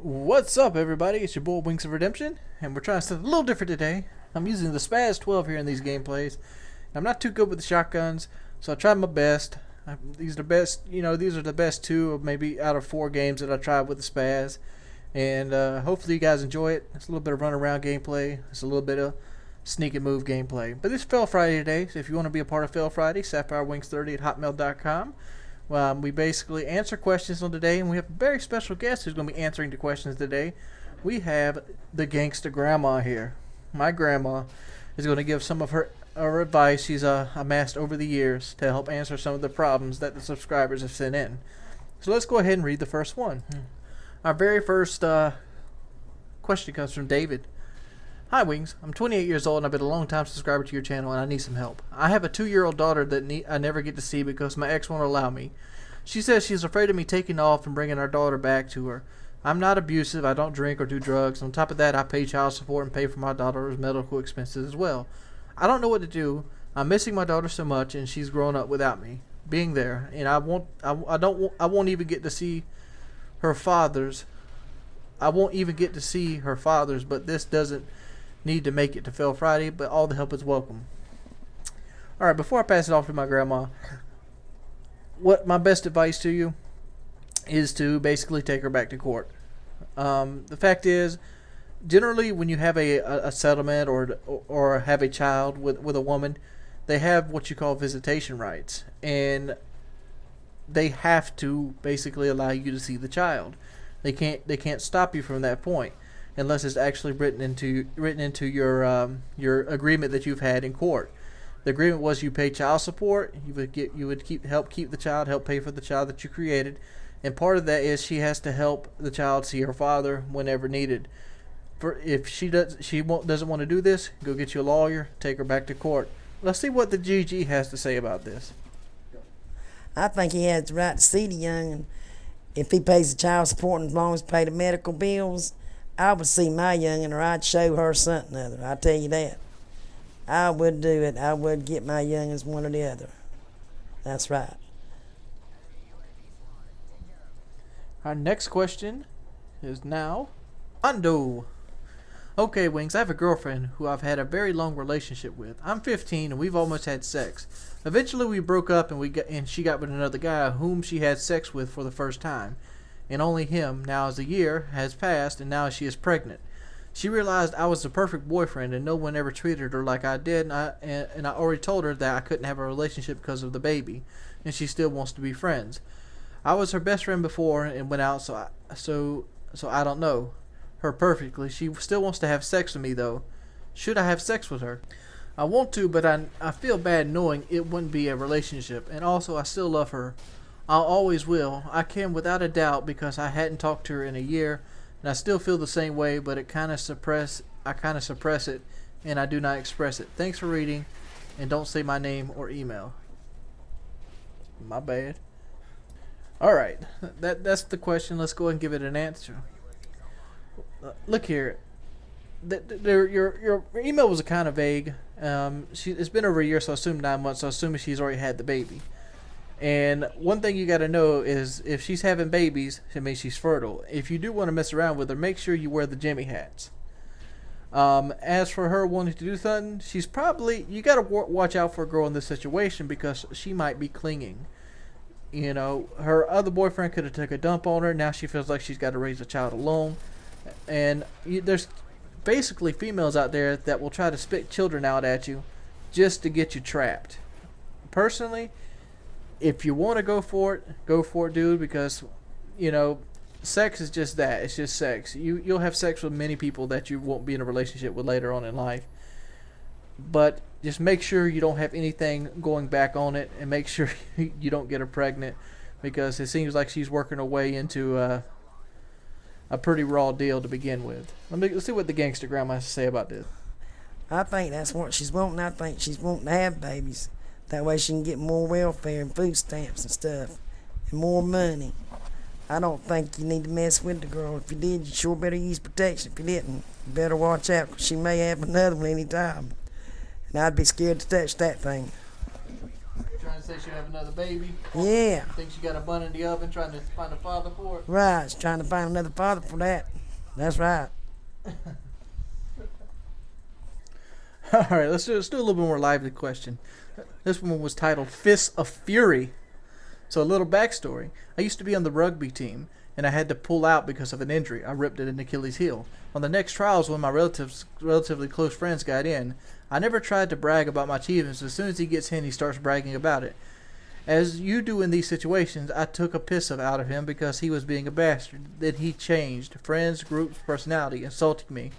What's up, everybody? It's your boy Wings of Redemption, and we're trying something a little different today. I'm using the Spaz 12 here in these gameplays. I'm not too good with the shotguns, so I tried my best. These are the best, these are the best two or maybe out of 4 games that I tried with the Spaz. And hopefully you guys enjoy it. It's a little bit of run around gameplay. It's a little bit of sneak and move gameplay. But it's Fail Friday today, so if you want to be a part of Fail Friday, SapphireWings30 at hotmail.com. We basically answer questions on today, and we have a very special guest who's going to be answering the questions today. We have the Gangster grandma here. My grandma is going to give some of her advice she's amassed over the years to help answer some of the problems that the subscribers have sent in. So let's go ahead and read the first one. Our very first question comes from David. Hi Wings, I'm 28 years old and I've been a long time subscriber to your channel and I need some help. I have a 2-year-old daughter that I never get to see because my ex won't allow me. She says she's afraid of me taking off and bringing our daughter back to her. I'm not abusive, I don't drink or do drugs. On top of that, I pay child support and pay for my daughter's medical expenses as well. I don't know what to do. I'm missing my daughter so much and she's grown up without me being there, and I won't even get to see her fathers. I won't even get to see her fathers, but this doesn't need to make it to Fail Friday, but all the help is welcome. Alright, before I pass it off to my grandma, what my best advice to you is to basically take her back to court. The fact is, generally when you have a settlement or have a child with a woman, they have what you call visitation rights, and they have to basically allow you to see the child. They can't stop you from that point unless it's actually written into your agreement that you've had in court. The agreement was you pay child support, you would help keep the child, help pay for the child that you created, and part of that is she has to help the child see her father whenever needed. If she doesn't want to do this, go get you a lawyer, take her back to court. Let's see what the GG has to say about this. I think he has the right to see the young. If he pays the child support and as long as he pays the medical bills, I would see my youngin', or I'd show her something other. I tell you that. I would do it. I would get my youngins one or the other. That's right. Our next question is now Ando. Okay, Wings, I have a girlfriend who I've had a very long relationship with. I'm 15 and we've almost had sex. Eventually we broke up and she got with another guy whom she had sex with for the first time. And only him. Now as a year has passed and now she is pregnant. She realized I was the perfect boyfriend and no one ever treated her like I did, and I already told her that I couldn't have a relationship because of the baby, and she still wants to be friends. I was her best friend before and went out, so I don't know her perfectly. She still wants to have sex with me though. Should I have sex with her? I want to, but I feel bad knowing it wouldn't be a relationship, and also I still love her. I always will. I can without a doubt because I hadn't talked to her in a year, and I still feel the same way, but I kind of suppress it, and I do not express it. Thanks for reading, and don't say my name or email. My bad. Alright, that's the question. Let's go ahead and give it an answer. Look here. Your email was kind of vague. It's been over a year, so I assume 9 months, so I assume she's already had the baby. And one thing you got to know is if she's having babies, it means she's fertile. If you do want to mess around with her, make sure you wear the Jimmy hats. As for her wanting to do something, she's probably, you got to watch out for a girl in this situation because she might be clinging. Her other boyfriend could have took a dump on her. Now she feels like she's got to raise a child alone. And there's basically females out there that will try to spit children out at you just to get you trapped. Personally, if you want to go for it, dude, because, sex is just that. It's just sex. You'll have sex with many people that you won't be in a relationship with later on in life. But just make sure you don't have anything going back on it, and make sure you don't get her pregnant, because it seems like she's working her way into a pretty raw deal to begin with. Let's see what the Gangster grandma has to say about this. I think that's what she's wanting. I think she's wanting to have babies. That way she can get more welfare and food stamps and stuff, and more money. I don't think you need to mess with the girl. If you did, you sure better use protection. If you didn't, you better watch out, because she may have another one any time. And I'd be scared to touch that thing. You're trying to say she'll have another baby. Yeah. Think she got a bun in the oven trying to find a father for it. Right. She's trying to find another father for that. That's right. All right, let's do a little bit more lively question. This one was titled Fists of Fury. So a little backstory. I used to be on the rugby team, and I had to pull out because of an injury. I ripped an Achilles heel. On the next trials, one of my relatively close friends got in. I never tried to brag about my achievements. As soon as he gets in, he starts bragging about it. As you do in these situations, I took a piss out of him because he was being a bastard. Then he changed. Friends, groups, personality, insulting me.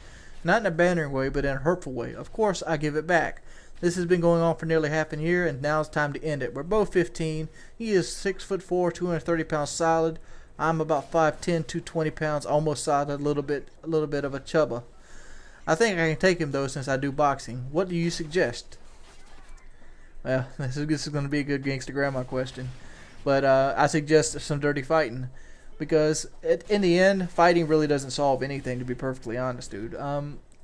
Not in a bantering way, but in a hurtful way. Of course, I give it back. This has been going on for nearly half a year, and now it's time to end it. We're both 15. He is 6'4", 230 pounds solid. I'm about 5'10", 220 pounds, almost solid, a little bit of a chubba. I think I can take him though, since I do boxing. What do you suggest? Well, this is going to be a good gangster grandma question, but I suggest some dirty fighting, because in the end, fighting really doesn't solve anything. To be perfectly honest, dude.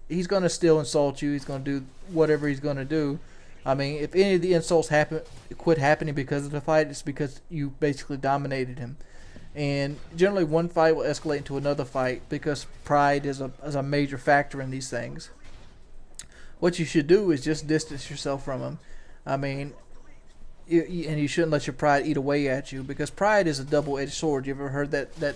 He's going to still insult you. He's going to do whatever he's going to do. I mean, if any of the insults quit happening because of the fight, it's because you basically dominated him. And generally, one fight will escalate into another fight because pride is a major factor in these things. What you should do is just distance yourself from him. I mean, and you shouldn't let your pride eat away at you, because pride is a double-edged sword. You ever heard that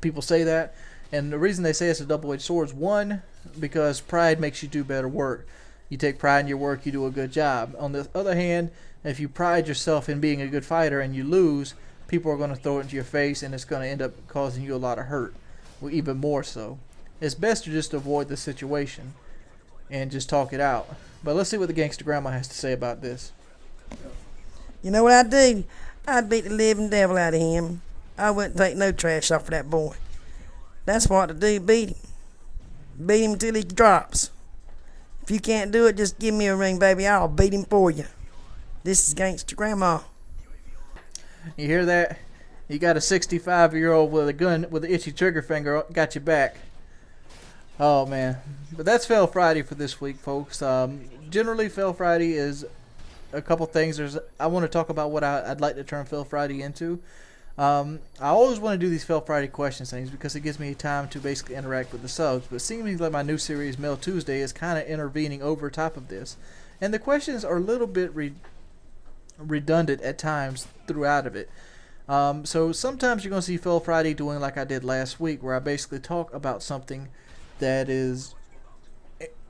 people say that? And the reason they say it's a double-edged sword is, one, because pride makes you do better work. You take pride in your work, you do a good job. On the other hand, if you pride yourself in being a good fighter and you lose, people are going to throw it into your face, and it's going to end up causing you a lot of hurt, well, even more so. It's best to just avoid the situation and just talk it out. But let's see what the gangster grandma has to say about this. You know what I'd do? I'd beat the living devil out of him. I wouldn't take no trash off of that boy. That's what to do, beat him. Beat him till he drops. If you can't do it, just give me a ring, baby. I'll beat him for you. This is Gangster Grandma. You hear that? You got a 65-year-old with a gun with an itchy trigger finger got your back. Oh, man. But that's Fail Friday for this week, folks. Generally, Fail Friday is a couple things. I want to talk about what I'd like to turn Fail Friday into. I always want to do these Fail Friday questions things because it gives me time to basically interact with the subs. But seemingly like my new series, Mail Tuesday, is kind of intervening over top of this. And the questions are a little bit redundant at times throughout of it. So sometimes you're going to see Fail Friday doing like I did last week, where I basically talk about something that is,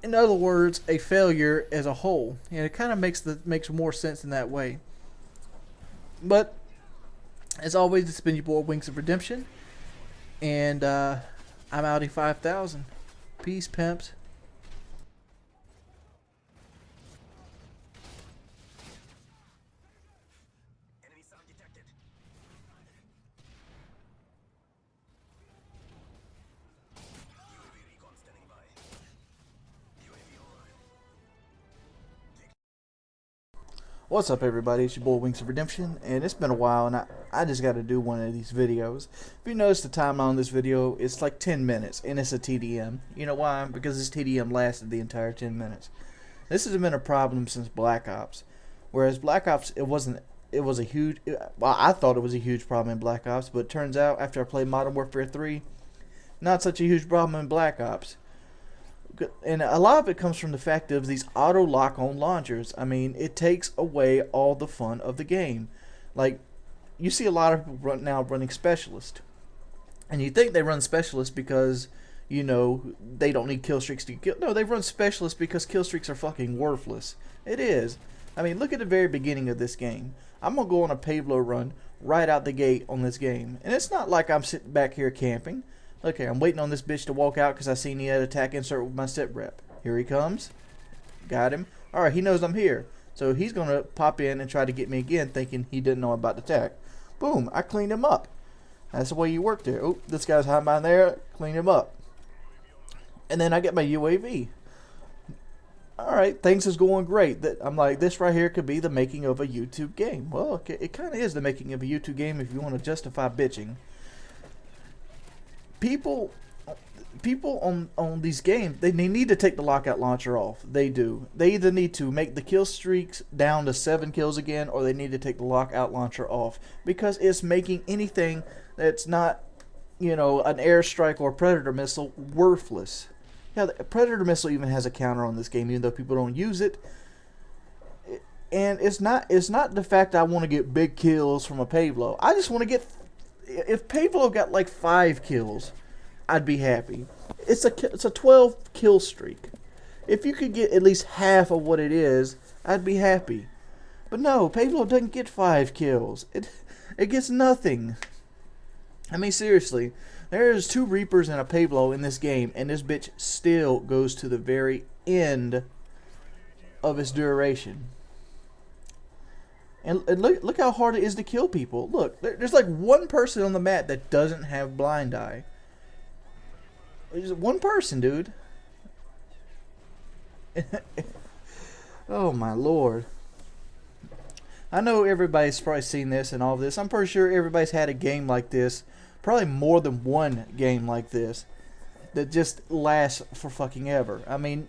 in other words, a failure as a whole, and it kind of makes more sense in that way. But as always, it's been your boy Wings of Redemption, and I'm Audi 5000. Peace, pimps. What's up, everybody? It's your boy Wings of Redemption, and it's been a while, and I just got to do one of these videos. If you notice the timeline on this video, it's like 10 minutes, and it's a TDM. You know why? Because this TDM lasted the entire 10 minutes. This has been a problem since Black Ops, whereas Black Ops, it was a huge, well, I thought it was a huge problem in Black Ops, but it turns out after I played Modern Warfare 3, not such a huge problem in Black Ops. And a lot of it comes from the fact of these auto lock-on launchers. I mean, it takes away all the fun of the game. Like, you see a lot of people now running Specialist. And you think they run Specialist because, you know, they don't need kill streaks to kill. No, they run Specialist because kill streaks are fucking worthless. It is. I mean, look at the very beginning of this game. I'm going to go on a Pablo run right out the gate on this game. And it's not like I'm sitting back here camping. Okay, I'm waiting on this bitch to walk out because I seen he had attack insert with my sit rep. Here he comes. Got him. Alright, he knows I'm here. So he's going to pop in and try to get me again, thinking he didn't know about the attack. Boom, I cleaned him up. That's the way you work there. Oh, this guy's hiding behind there. Clean him up. And then I get my UAV. Alright, things is going great. I'm like, this right here could be the making of a YouTube game. Well, it kind of is the making of a YouTube game if you want to justify bitching. People, people on these games, they need to take the lockout launcher off. They do. They either need to make the kill streaks down to 7 kills again, or they need to take the lockout launcher off, because it's making anything that's not, an airstrike or a predator missile worthless. Yeah, the predator missile even has a counter on this game, even though people don't use it. And it's not the fact I want to get big kills from a Pablo. I just want to get, if Pablo got like 5 kills, I'd be happy. It's a 12 kill streak. If you could get at least half of what it is, I'd be happy. But no, Pablo doesn't get 5 kills. It gets nothing. I mean, seriously, there's 2 Reapers and a Pablo in this game, and this bitch still goes to the very end of its duration. And look how hard it is to kill people. Look, there's like 1 person on the map that doesn't have blind eye. There's 1 person, dude. Oh my lord. I know everybody's probably seen this and all of this. I'm pretty sure everybody's had a game like this. Probably more than 1 game like this that just lasts for fucking ever. I mean,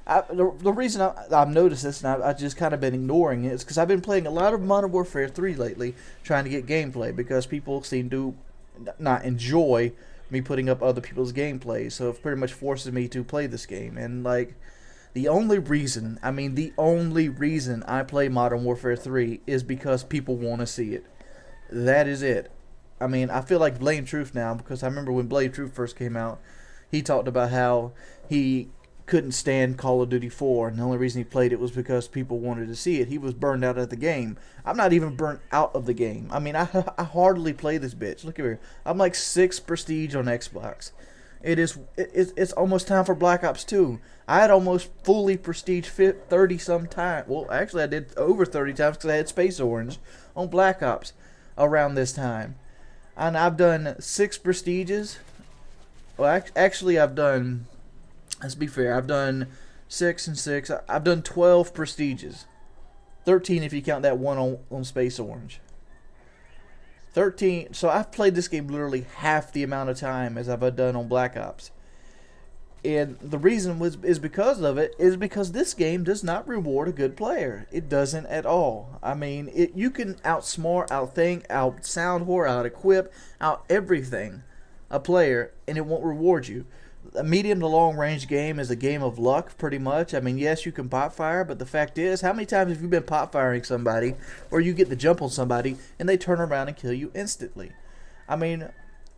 the reason I've noticed this and I've just kind of been ignoring it is because I've been playing a lot of Modern Warfare 3 lately, trying to get gameplay, because people seem to not enjoy me putting up other people's gameplay, so it pretty much forces me to play this game. And like, the only reason I play Modern Warfare 3 is because people want to see it. That is it. I mean, I feel like Blame Truth now, because I remember when Blame Truth first came out, he talked about how he couldn't stand Call of Duty 4, and the only reason he played it was because people wanted to see it. He was burned out of the game. I'm not even burnt out of the game. I mean, I hardly play this bitch. Look at here. I'm like 6 prestige on Xbox. It's almost time for Black Ops 2. I had almost fully prestige 30 some times. Well, actually I did over 30 times because I had Space Orange on Black Ops around this time. And I've done 6 prestiges. Well, actually I've done, let's be fair, I've done 6 and 6. I've done 12 prestiges. 13 if you count that one on Space Orange. 13. So I've played this game literally half the amount of time as I've done on Black Ops. And the reason is because this game does not reward a good player. It doesn't at all. I mean, you can outsmart, outthink, outsound whore, out-equip, out everything a player, and it won't reward you. A medium to long range game is a game of luck, pretty much. I mean, yes, you can pop fire, but the fact is, how many times have you been pop firing somebody, or you get the jump on somebody, and they turn around and kill you instantly? I mean,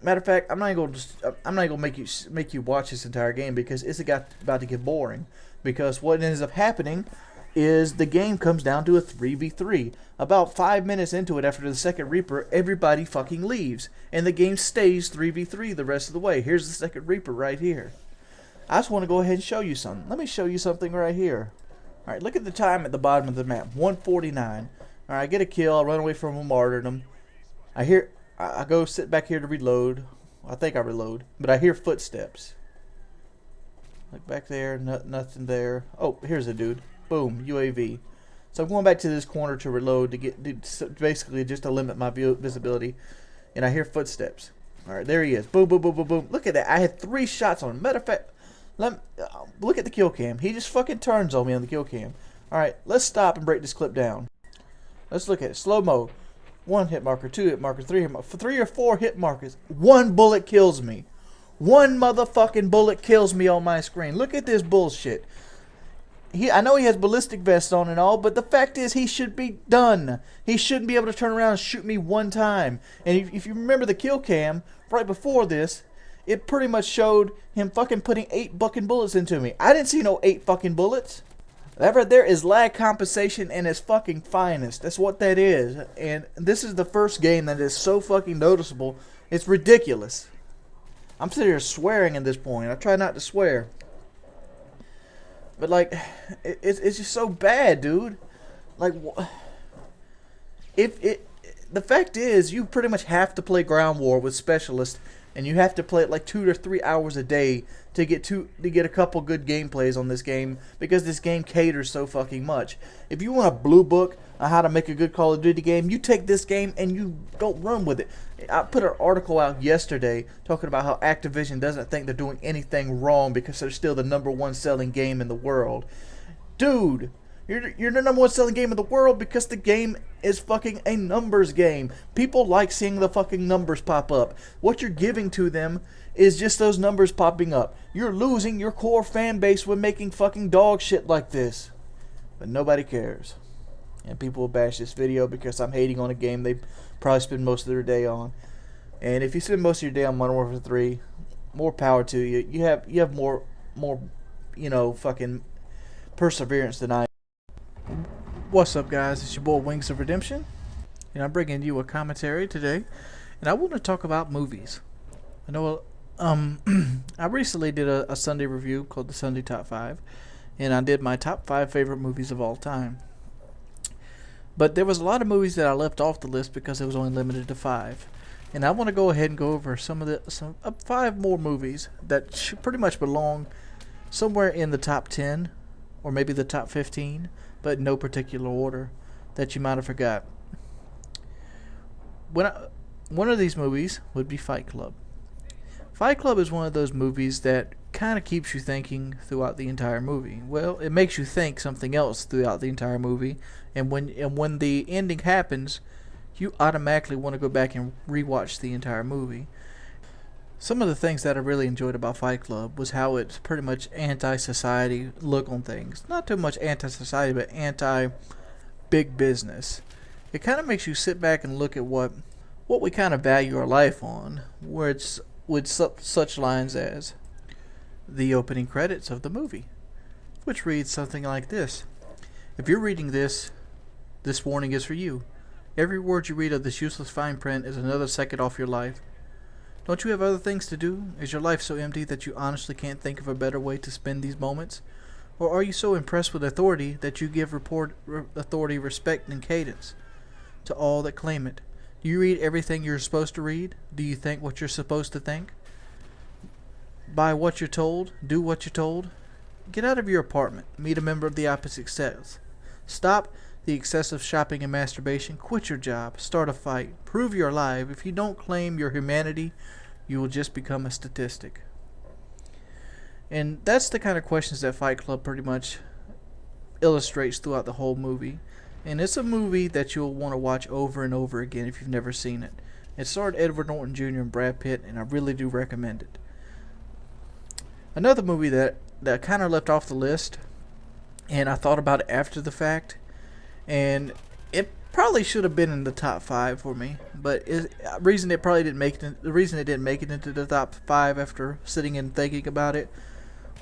matter of fact, I'm not gonna make you watch this entire game, because it's about to get boring. Because what ends up happening is the game comes down to a 3v3. About 5 minutes into it, after the second Reaper, everybody fucking leaves, and the game stays 3v3 the rest of the way. Here's the second Reaper right here. I just want to go ahead and show you something. Let me show you something right here. Alright, look at the time at the bottom of the map. 1:49. Alright, I get a kill. I run away from a martyrdom. I go sit back here to reload. I think I reload, but I hear footsteps. Look back there, nothing there. Oh, here's a dude. Boom, UAV. So I'm going back to this corner to reload basically just to limit my visibility. And I hear footsteps. Alright, there he is. Boom, boom, boom, boom, boom. Look at that. I had 3 shots on him. Matter of fact, look at the kill cam. He just fucking turns on me on the kill cam. Alright, let's stop and break this clip down. Let's look at it. Slow-mo. 1 hit marker, 2 hit marker, 3 hit marker, 3 or 4 hit markers. 1 bullet kills me. 1 motherfucking bullet kills me on my screen. Look at this bullshit. I know he has ballistic vest on and all, but the fact is he should be done. He shouldn't be able to turn around and shoot me 1 time. And if you remember the kill cam right before this, it pretty much showed him fucking putting 8 fucking bullets into me. I didn't see no 8 fucking bullets. That right there is lag compensation in its fucking finest. That's what that is. And this is the first game that is so fucking noticeable. It's ridiculous. I'm sitting here swearing at this point. I try not to swear. But like, it's just so bad, dude. Like, the fact is, you pretty much have to play ground war with specialists and you have to play it like 2 to 3 hours a day to get a couple good gameplays on this game, because this game caters so fucking much. If you want a blue book on how to make a good Call of Duty game, you take this game and you go run with it. I put an article out yesterday talking about how Activision doesn't think they're doing anything wrong because they're still the #1 selling game in the world. Dude, you're the #1 selling game in the world because the game is fucking a numbers game. People like seeing the fucking numbers pop up. What you're giving to them is just those numbers popping up. You're losing your core fan base when making fucking dog shit like this. But nobody cares. And people will bash this video because I'm hating on a game they probably spend most of their day on. And if you spend most of your day on Modern Warfare 3, more power to you. You have more fucking perseverance than I. What's up, guys? It's your boy Wings of Redemption, and I'm bringing you a commentary today. And I want to talk about movies. I know I recently did a Sunday review called the Sunday Top 5, and I did my top 5 favorite movies of all time. But there was a lot of movies that I left off the list because it was only limited to 5. And I want to go ahead and go over some 5 more movies that should pretty much belong somewhere in the top 10 or maybe the top 15, but in no particular order, that you might have forgot. One of these movies would be Fight Club. Fight Club is one of those movies that kind of keeps you thinking throughout the entire movie. Well, it makes you think something else throughout the entire movie, and when the ending happens, you automatically want to go back and rewatch the entire movie. Some of the things that I really enjoyed about Fight Club was how it's pretty much anti-society look on things. Not too much anti-society, but anti-big business. It kind of makes you sit back and look at what we kind of value our life on, where it's with such lines as the opening credits of the movie, which reads something like this. If you're reading this warning is for you. Every word you read of this useless fine print is another second off your life. Don't you have other things to do? Is your life so empty that you honestly can't think of a better way to spend these moments? Or are you so impressed with authority that you give authority respect and cadence to all that claim it? Do you read everything you're supposed to read? Do you think what you're supposed to think? Buy what you're told? Do what you're told? Get out of your apartment. Meet a member of the opposite sex. Stop the excessive shopping and masturbation. Quit your job. Start a fight. Prove you're alive. If you don't claim your humanity, you will just become a statistic. And that's the kind of questions that Fight Club pretty much illustrates throughout the whole movie. And it's a movie that you'll want to watch over and over again if you've never seen it. It starred Edward Norton Jr. and Brad Pitt, and I really do recommend it. Another movie that kind of left off the list, and I thought about it after the fact, and it probably should have been in the top 5 for me, but the reason it didn't make it into the top 5 after sitting and thinking about it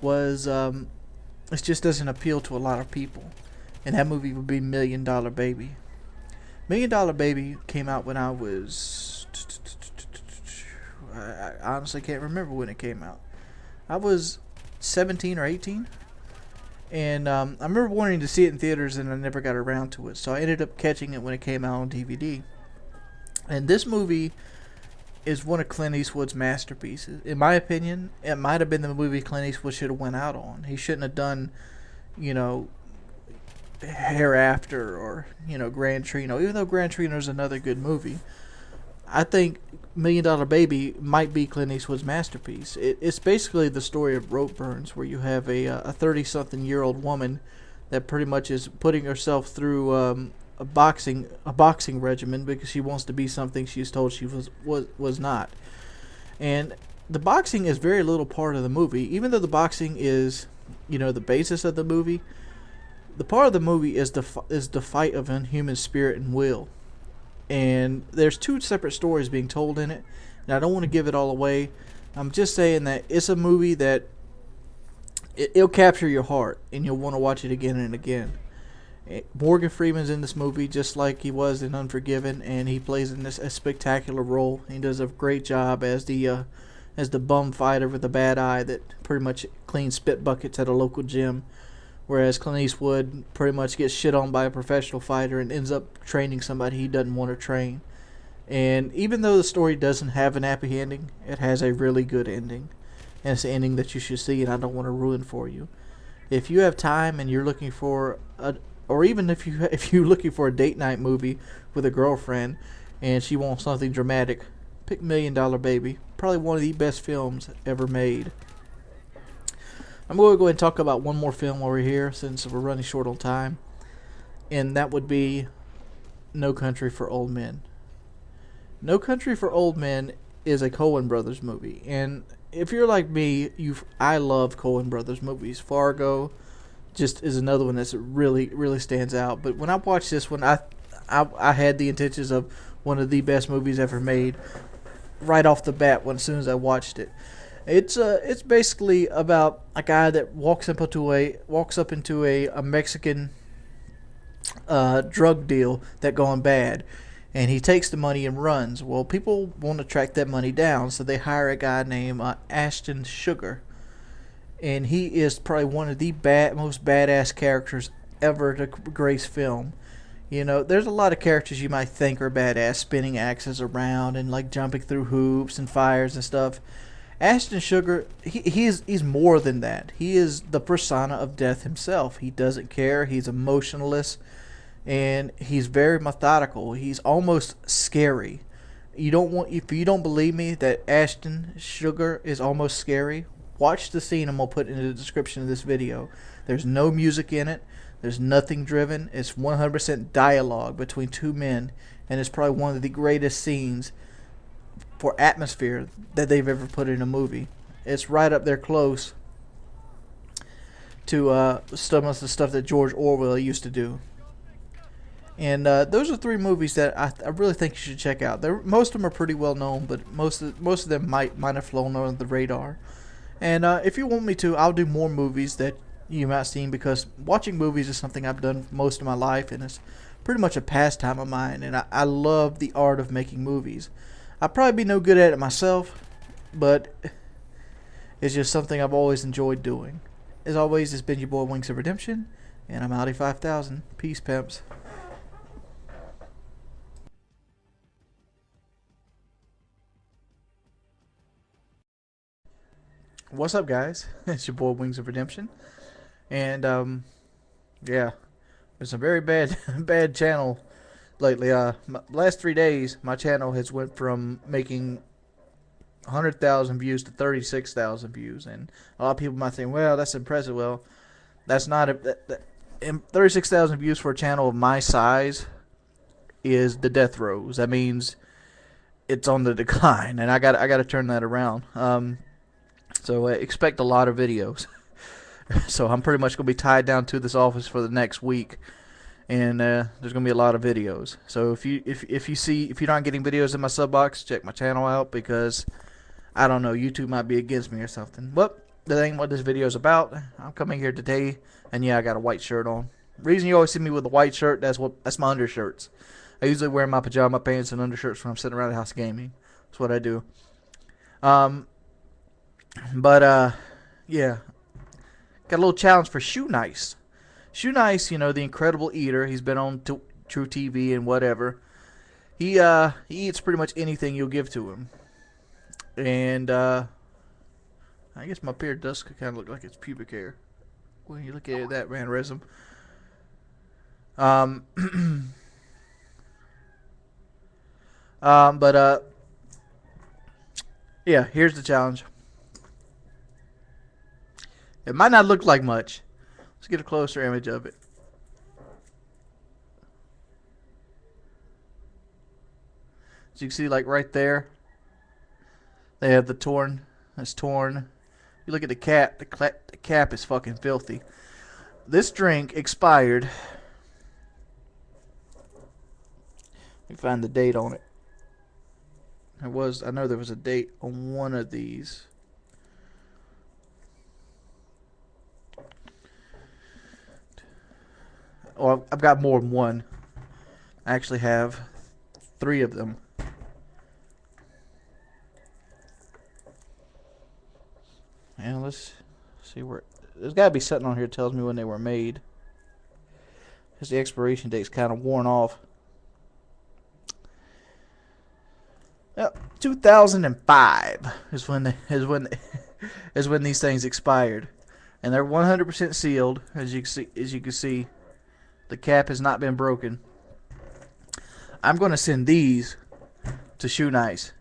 was it just doesn't appeal to a lot of people. And that movie would be $1 Million Baby. $1 Million Baby came out when I was... I honestly can't remember when it came out. I was 17 or 18. And I remember wanting to see it in theaters, and I never got around to it. So I ended up catching it when it came out on DVD. And this movie is one of Clint Eastwood's masterpieces. In my opinion, it might have been the movie Clint Eastwood should have went out on. He shouldn't have done, Hereafter or Gran Torino. Even though Gran Torino is another good movie, I think $1 Million Baby might be Clint Eastwood's masterpiece. It's basically the story of rope burns, where you have a 30-something-year-old woman that pretty much is putting herself through a boxing regimen because she wants to be something she's told she was not. And the boxing is very little part of the movie, even though the boxing is the basis of the movie. The part of the movie is the fight of human spirit and will. And there's 2 separate stories being told in it. And I don't want to give it all away. I'm just saying that it's a movie that it'll capture your heart, and you'll want to watch it again and again. Morgan Freeman's in this movie just like he was in Unforgiven, and he plays in this a spectacular role. He does a great job as the bum fighter with a bad eye that pretty much cleans spit buckets at a local gym. Whereas Clint Eastwood pretty much gets shit on by a professional fighter and ends up training somebody he doesn't want to train. And even though the story doesn't have an happy ending, it has a really good ending. And it's an ending that you should see, and I don't want to ruin for you. If you have time and you're looking for or even if you're looking for a date night movie with a girlfriend and she wants something dramatic, pick $1 Million Baby. Probably one of the best films ever made. I'm going to go ahead and talk about one more film while we're here, since we're running short on time, and that would be No Country for Old Men. No Country for Old Men is a Coen Brothers movie, and if you're like me, I love Coen Brothers movies. Fargo just is another one that's really stands out. But when I watched this one, I had the intentions of one of the best movies ever made right off the bat as soon as I watched it. It's basically about a guy that walks up into a Mexican drug deal that gone bad, and he takes the money and runs. Well, people want to track that money down, so they hire a guy named Ashton Sugar, and he is probably one of the most badass characters ever to grace film. You know, there's a lot of characters you might think are badass, spinning axes around and like jumping through hoops and fires and stuff. Ashton Sugar, he's more than that. He is the persona of death himself. He doesn't care. He's emotionless, and he's very methodical. He's almost scary. If you don't believe me that Ashton Sugar is almost scary, watch the scene I'm gonna put in the description of this video. There's no music in it. There's nothing driven. It's 100% dialogue between two men, and it's probably one of the greatest scenes for atmosphere that they've ever put in a movie. It's right up there close to some of the stuff that George Orwell used to do. And those are three movies that I really think you should check out. Most of them are pretty well known, but most of them might have flown under the radar. And if you want me to, I'll do more movies that you might have seen, because watching movies is something I've done most of my life, and it's pretty much a pastime of mine. And I love the art of making movies. I'd probably be no good at it myself, but it's just something I've always enjoyed doing. As always, it's been your boy Wings of Redemption, and I'm Audi 5000. Peace, pimps. What's up, guys? It's your boy Wings of Redemption, and yeah, it's a very bad bad channel lately. Last 3 days, my channel has went from making 100,000 views to 36,000 views, and a lot of people might think, well, that's impressive. Well, that's not 36,000 views for a channel of my size is the death throes. That means it's on the decline, and I got to turn that around. So expect a lot of videos. So I'm pretty much gonna be tied down to this office for the next week, and there's gonna be a lot of videos. So if you're not getting videos in my sub box, check my channel out, because I don't know, YouTube might be against me or something. But that ain't what this video is about. I'm coming here today, and yeah, I got a white shirt on. Reason you always see me with a white shirt, that's my undershirts. I usually wear my pajama pants and undershirts when I'm sitting around the house gaming. That's what I do. But yeah, got a little challenge for Shoenice. Shoenice, the incredible eater. He's been on True TV and whatever. He eats pretty much anything you'll give to him. And I guess my beard does kind of look like it's pubic hair when you look at it that mannerism. But yeah, here's the challenge. It might not look like much. Let's get a closer image of it. So you can see, like right there, they have the torn. That's torn. You look at the cap. The cap is fucking filthy. This drink expired. Let me find the date on it. I know there was a date on one of these. Oh, I've got more than one. I actually have 3 of them. And let's see where. There's got to be something on here that tells me when they were made, because the expiration date's kind of worn off. 2005 is when these things expired, and they're 100% sealed. As you can see, the cap has not been broken. I'm going to send these to Shoenice,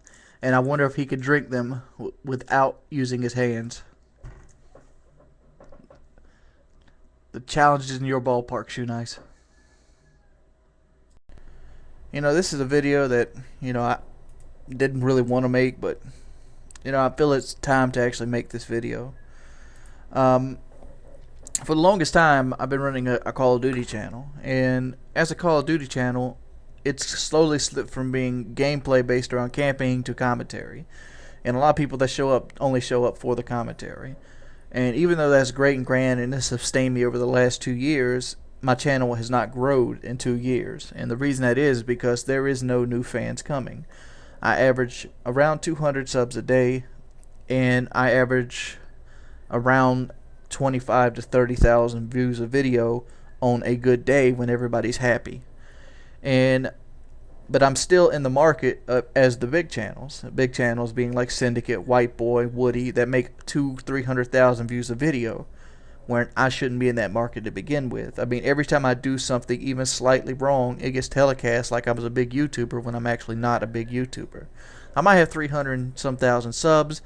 and I wonder if he could drink them without using his hands. The challenge is in your ballpark, Shoenice. You know, this is a video that, you know, I didn't really want to make, but, you know, I feel it's time to actually make this video. For the longest time, I've been running a Call of Duty channel, and as a Call of Duty channel, it's slowly slipped from being gameplay based around camping to commentary. And a lot of people that show up only show up for the commentary. And even though that's great and grand and has sustained me over the last 2 years, my channel has not grown in 2 years. And the reason that is because there is no new fans coming. I average around 200 subs a day, and I average around 25 to 30,000 views of video on a good day when everybody's happy. But I'm still in the market as the big channels being like Syndicate, White Boy, Woody, that make 200,000-300,000 views of video, when I shouldn't be in that market to begin with. I mean, every time I do something even slightly wrong, it gets telecast like I was a big YouTuber when I'm actually not a big YouTuber. I might have 300 and some thousand subs.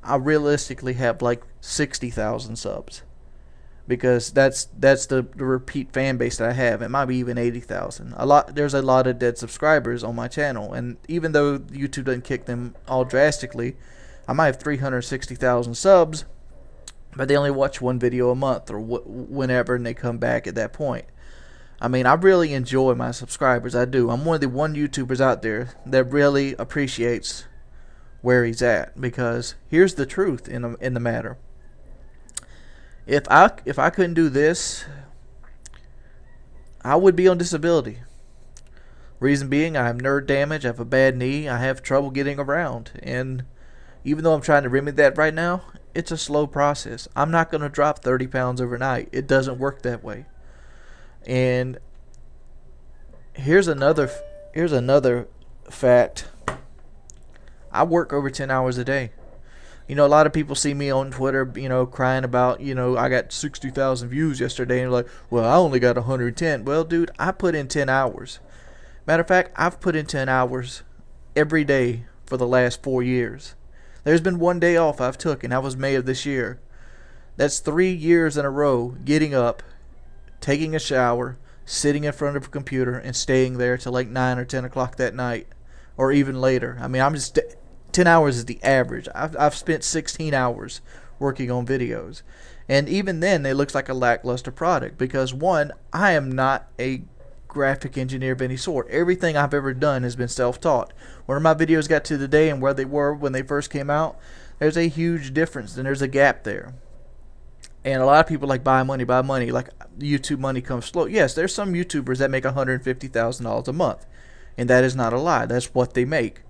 I realistically have like 60,000 subs, because that's the repeat fan base that I have. It might be even 80,000. There's a lot of dead subscribers on my channel, and even though YouTube doesn't kick them all drastically, I might have 360,000 subs, but they only watch one video a month or whenever, and they come back at that point. I mean, I really enjoy my subscribers. I do. I'm one of the YouTubers out there that really appreciates where he's at, because here's the truth in the matter. If I couldn't do this, I would be on disability. Reason being, I have nerve damage, I have a bad knee, I have trouble getting around, and even though I'm trying to remedy that right now, it's a slow process. I'm not going to drop 30 pounds overnight. It doesn't work that way. And here's another fact. I work over 10 hours a day. You know, a lot of people see me on Twitter, you know, crying about, you know, I got 60,000 views yesterday, and they're like, well, I only got 110. Well, dude, I put in 10 hours. Matter of fact, I've put in 10 hours every day for the last 4 years. There's been one day off I've took, and that was May of this year. That's 3 years in a row, getting up, taking a shower, sitting in front of a computer, and staying there till like 9 or 10 o'clock that night, or even later. I mean, 10 hours is the average. I've spent 16 hours working on videos. And even then, it looks like a lackluster product, because one, I am not a graphic engineer of any sort. Everything I've ever done has been self-taught. Where my videos got to today and where they were when they first came out, there's a huge difference, and there's a gap there. And a lot of people like buy money, like YouTube money comes slow. Yes, there's some YouTubers that make $150,000 a month, and that is not a lie. That's what they make.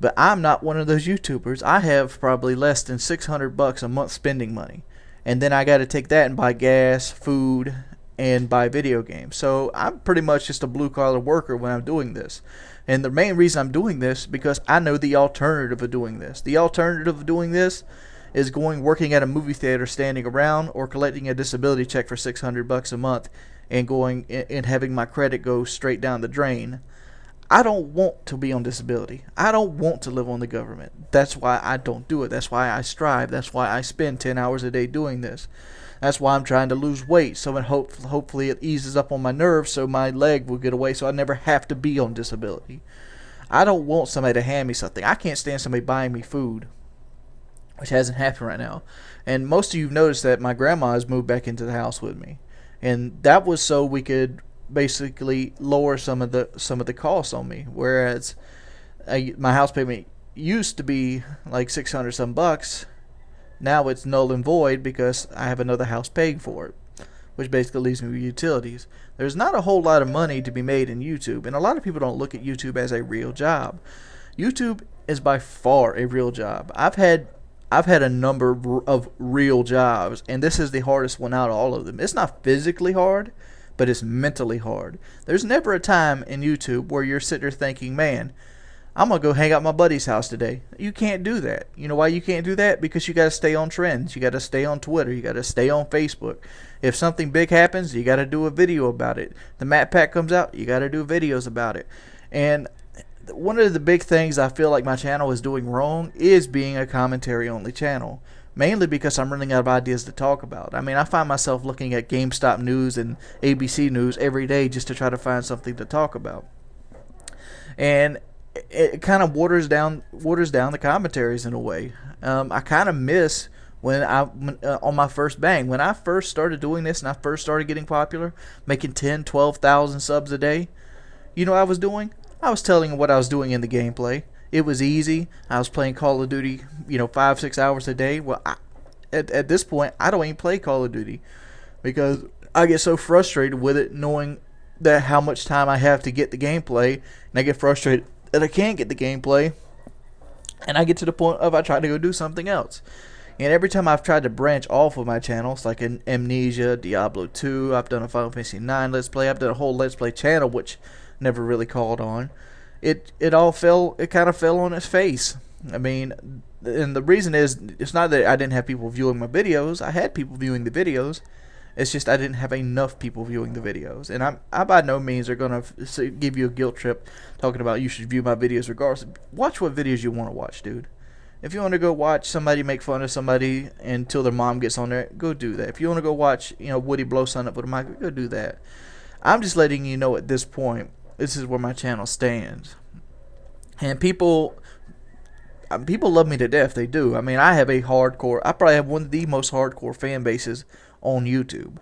But I'm not one of those YouTubers. I have probably less than $600 a month spending money, and then I got to take that and buy gas, food, and buy video games. So I'm pretty much just a blue-collar worker when I'm doing this. And the main reason I'm doing this because I know the alternative of doing this. The alternative of doing this is working at a movie theater, standing around, or collecting a disability check for $600 a month and going and having my credit go straight down the drain. I don't want to be on disability. I don't want to live on the government. That's why I don't do it. That's why I strive. That's why I spend 10 hours a day doing this. That's why I'm trying to lose weight, so hopefully it eases up on my nerves, so my leg will get away, so I never have to be on disability. I don't want somebody to hand me something. I can't stand somebody buying me food, which hasn't happened right now. And most of you have noticed that my grandma has moved back into the house with me, and that was so we could basically lower some of the costs on me. Whereas my house payment used to be like $600 some bucks. Now it's null and void because I have another house paying for it, which basically leaves me with utilities. There's not a whole lot of money to be made in YouTube, and a lot of people don't look at YouTube as a real job. YouTube is by far a real job. I've had a number of real jobs, and this is the hardest one out of all of them. It's not physically hard, but it's mentally hard. There's never a time in YouTube where you're sitting there thinking, man, I'm going to go hang out at my buddy's house today. You can't do that. You know why you can't do that? Because you got to stay on trends. You got to stay on Twitter. You got to stay on Facebook. If something big happens, you got to do a video about it. The map pack comes out, you got to do videos about it. And one of the big things I feel like my channel is doing wrong is being a commentary only channel. Mainly because I'm running out of ideas to talk about. I mean, I find myself looking at GameStop news and ABC news every day just to try to find something to talk about. And it kind of waters down the commentaries in a way. I kind of miss when on my first bang, when I first started doing this and I first started getting popular, making 10, 12,000 subs a day. You know what I was doing? I was telling them what I was doing in the gameplay. It was easy. I was playing Call of Duty, 5-6 hours a day. Well, at this point, I don't even play Call of Duty because I get so frustrated with it, knowing that how much time I have to get the gameplay, and I get frustrated that I can't get the gameplay, and I get to the point of I try to go do something else. And every time I've tried to branch off of my channels, like in Amnesia, Diablo 2, I've done a Final Fantasy 9 Let's Play, I've done a whole Let's Play channel, which never really called on. It kind of fell on its face. I mean, and the reason is, it's not that I didn't have people viewing my videos. I had people viewing the videos. It's just I didn't have enough people viewing the videos. And I by no means are going to give you a guilt trip talking about you should view my videos regardless. Watch what videos you want to watch, dude. If you want to go watch somebody make fun of somebody until their mom gets on there, go do that. If you want to go watch, Woody blow something up with a mic, go do that. I'm just letting you know at this point, this is where my channel stands. And people love me to death. They do. I mean, I probably have one of the most hardcore fan bases on YouTube.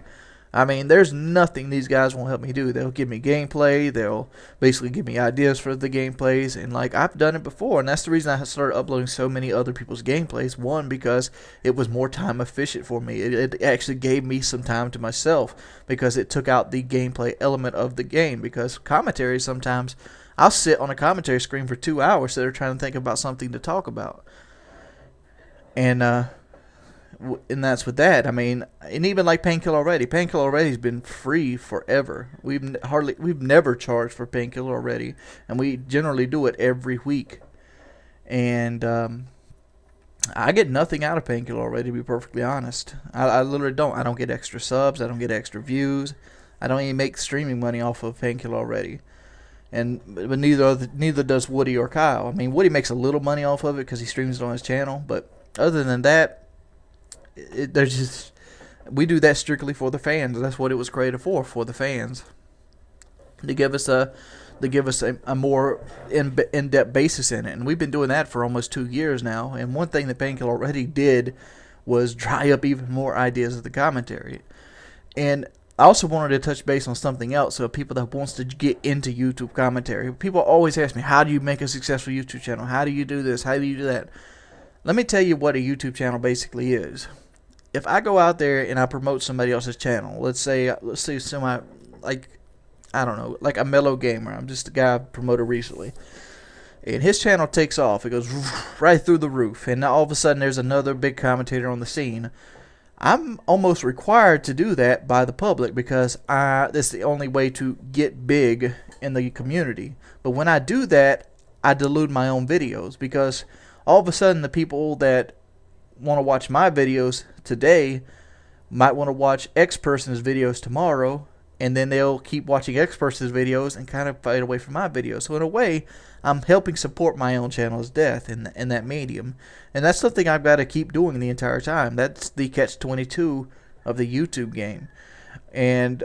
I mean, there's nothing these guys won't help me do. They'll give me gameplay. They'll basically give me ideas for the gameplays. And, I've done it before. And that's the reason I started uploading so many other people's gameplays. One, because it was more time efficient for me. It actually gave me some time to myself because it took out the gameplay element of the game. Because commentaries, sometimes I'll sit on a commentary screen for 2 hours so they're trying to think about something to talk about. And that's with that. I mean, and even like Painkiller Already. Painkiller Already's been free forever. We've never charged for Painkiller Already, and we generally do it every week. And I get nothing out of Painkiller Already, to be perfectly honest. I literally don't. I don't get extra subs. I don't get extra views. I don't even make streaming money off of Painkiller Already. But neither does Woody or Kyle. I mean, Woody makes a little money off of it because he streams it on his channel, but other than that, we do that strictly for the fans. That's what it was created for the fans, to give us a more in-depth basis in it. And we've been doing that for almost 2 years now. And one thing that Painkiller Already did was dry up even more ideas of the commentary. And I also wanted to touch base on something else. So people that wants to get into YouTube commentary, people always ask me, how do you make a successful YouTube channel? How do you do this? How do you do that? Let me tell you what a YouTube channel basically is. If I go out there and I promote somebody else's channel, let's say I don't know, like a Mellow Gamer. I'm just a guy I promoted recently. And his channel takes off. It goes right through the roof. And now all of a sudden there's another big commentator on the scene. I'm almost required to do that by the public because that's the only way to get big in the community. But when I do that, I dilute my own videos because all of a sudden the people that want to watch my videos today might want to watch X person's videos tomorrow, and then they'll keep watching X person's videos and kind of fade away from my videos. So in a way, I'm helping support my own channel's death in that medium. And that's something I've got to keep doing the entire time. That's the catch-22 of the YouTube game. And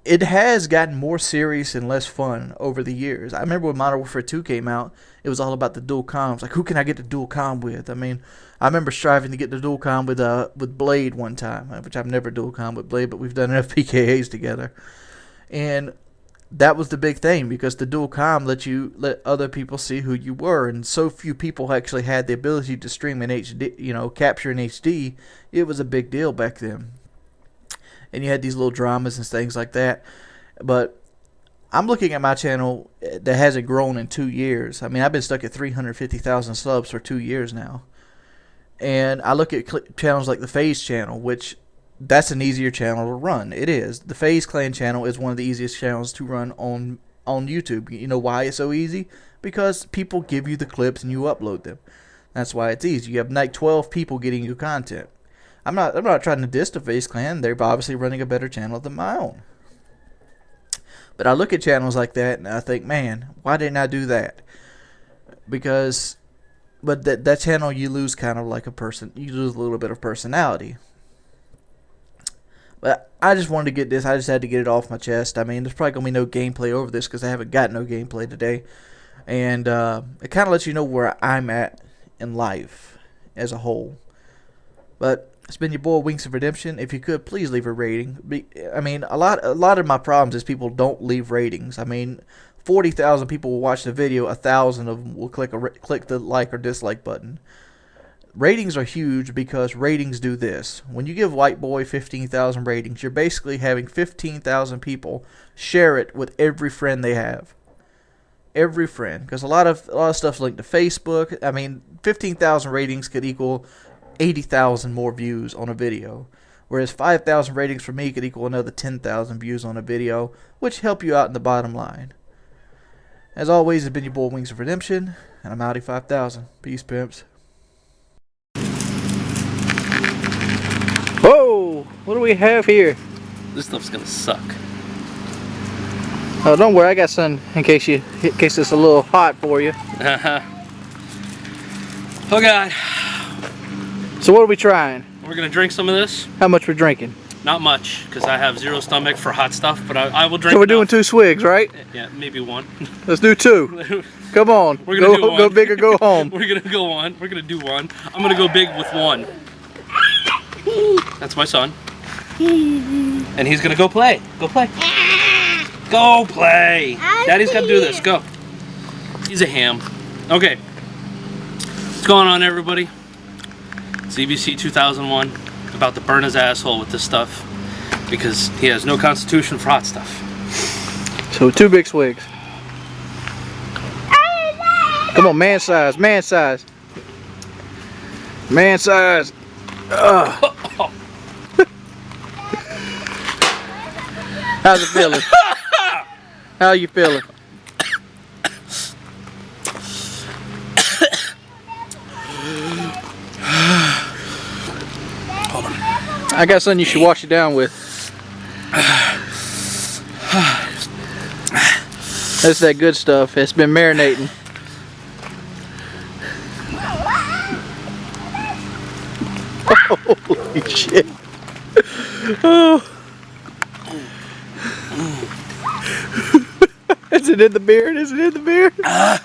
it has gotten more serious and less fun over the years. I remember when Modern Warfare 2 came out, it was all about the dual comms. Like, who can I get the dual comm with? I mean, I remember striving to get the dual comm with Blade one time, which I've never dual comm with Blade, but we've done enough PKAs together. And that was the big thing, because the dual comm let other people see who you were, and so few people actually had the ability to stream in HD, capture in HD. It was a big deal back then. And you had these little dramas and things like that. But I'm looking at my channel that hasn't grown in 2 years. I mean, I've been stuck at 350,000 subs for 2 years now. And I look at channels like the FaZe channel, which that's an easier channel to run. It is. The FaZe Clan channel is one of the easiest channels to run on YouTube. You know why it's so easy? Because people give you the clips and you upload them. That's why it's easy. You have like 12 people getting you content. I'm not trying to diss the Face Clan. They're obviously running a better channel than my own. But I look at channels like that and I think, man, why didn't I do that? Because, but that channel, you lose kind of like a person. You lose a little bit of personality. But I just wanted to get this. I just had to get it off my chest. I mean, there's probably going to be no gameplay over this because I haven't got no gameplay today. And it kind of lets you know where I'm at in life as a whole. But it's been your boy Wings of Redemption. If you could, please leave a rating. I mean, a lot of my problems is people don't leave ratings. I mean, 40,000 people will watch the video. 1,000 of them will click the like or dislike button. Ratings are huge because ratings do this. When you give White Boy 15,000 ratings, you're basically having 15,000 people share it with every friend they have. Every friend, because a lot of stuff's linked to Facebook. I mean, 15,000 ratings could equal 80,000 more views on a video, whereas 5,000 ratings for me could equal another 10,000 views on a video, which help you out in the bottom line. As always, it's been your boy Wings of Redemption, and I'm Audi 5000. Peace, pimps. Whoa! What do we have here? This stuff's gonna suck. Oh, don't worry, I got some in case it's a little hot for you. Oh God. So what are we trying? We're gonna drink some of this. How much we're drinking? Not much, because I have zero stomach for hot stuff, but I will drink. So we're enough. doing 2 swigs, right? Yeah, maybe one. Let's do 2. Come on. We're gonna do one. Go big or go home. We're gonna go one. We're gonna do one. I'm gonna go big with one. That's my son. And he's gonna go play. Go play. Go play. Daddy's gotta do this. Go. He's a ham. Okay. What's going on, everybody? CBC 2001 about to burn his asshole with this stuff because he has no constitution for hot stuff. So 2 big swigs. Come on, man size, man size. Man size. How's it feeling? How you feeling? Hold on. I got something you should wash it down with. That's that good stuff. It's been marinating. Holy shit. Oh. Is it in the beard? Is it in the beard? Oh,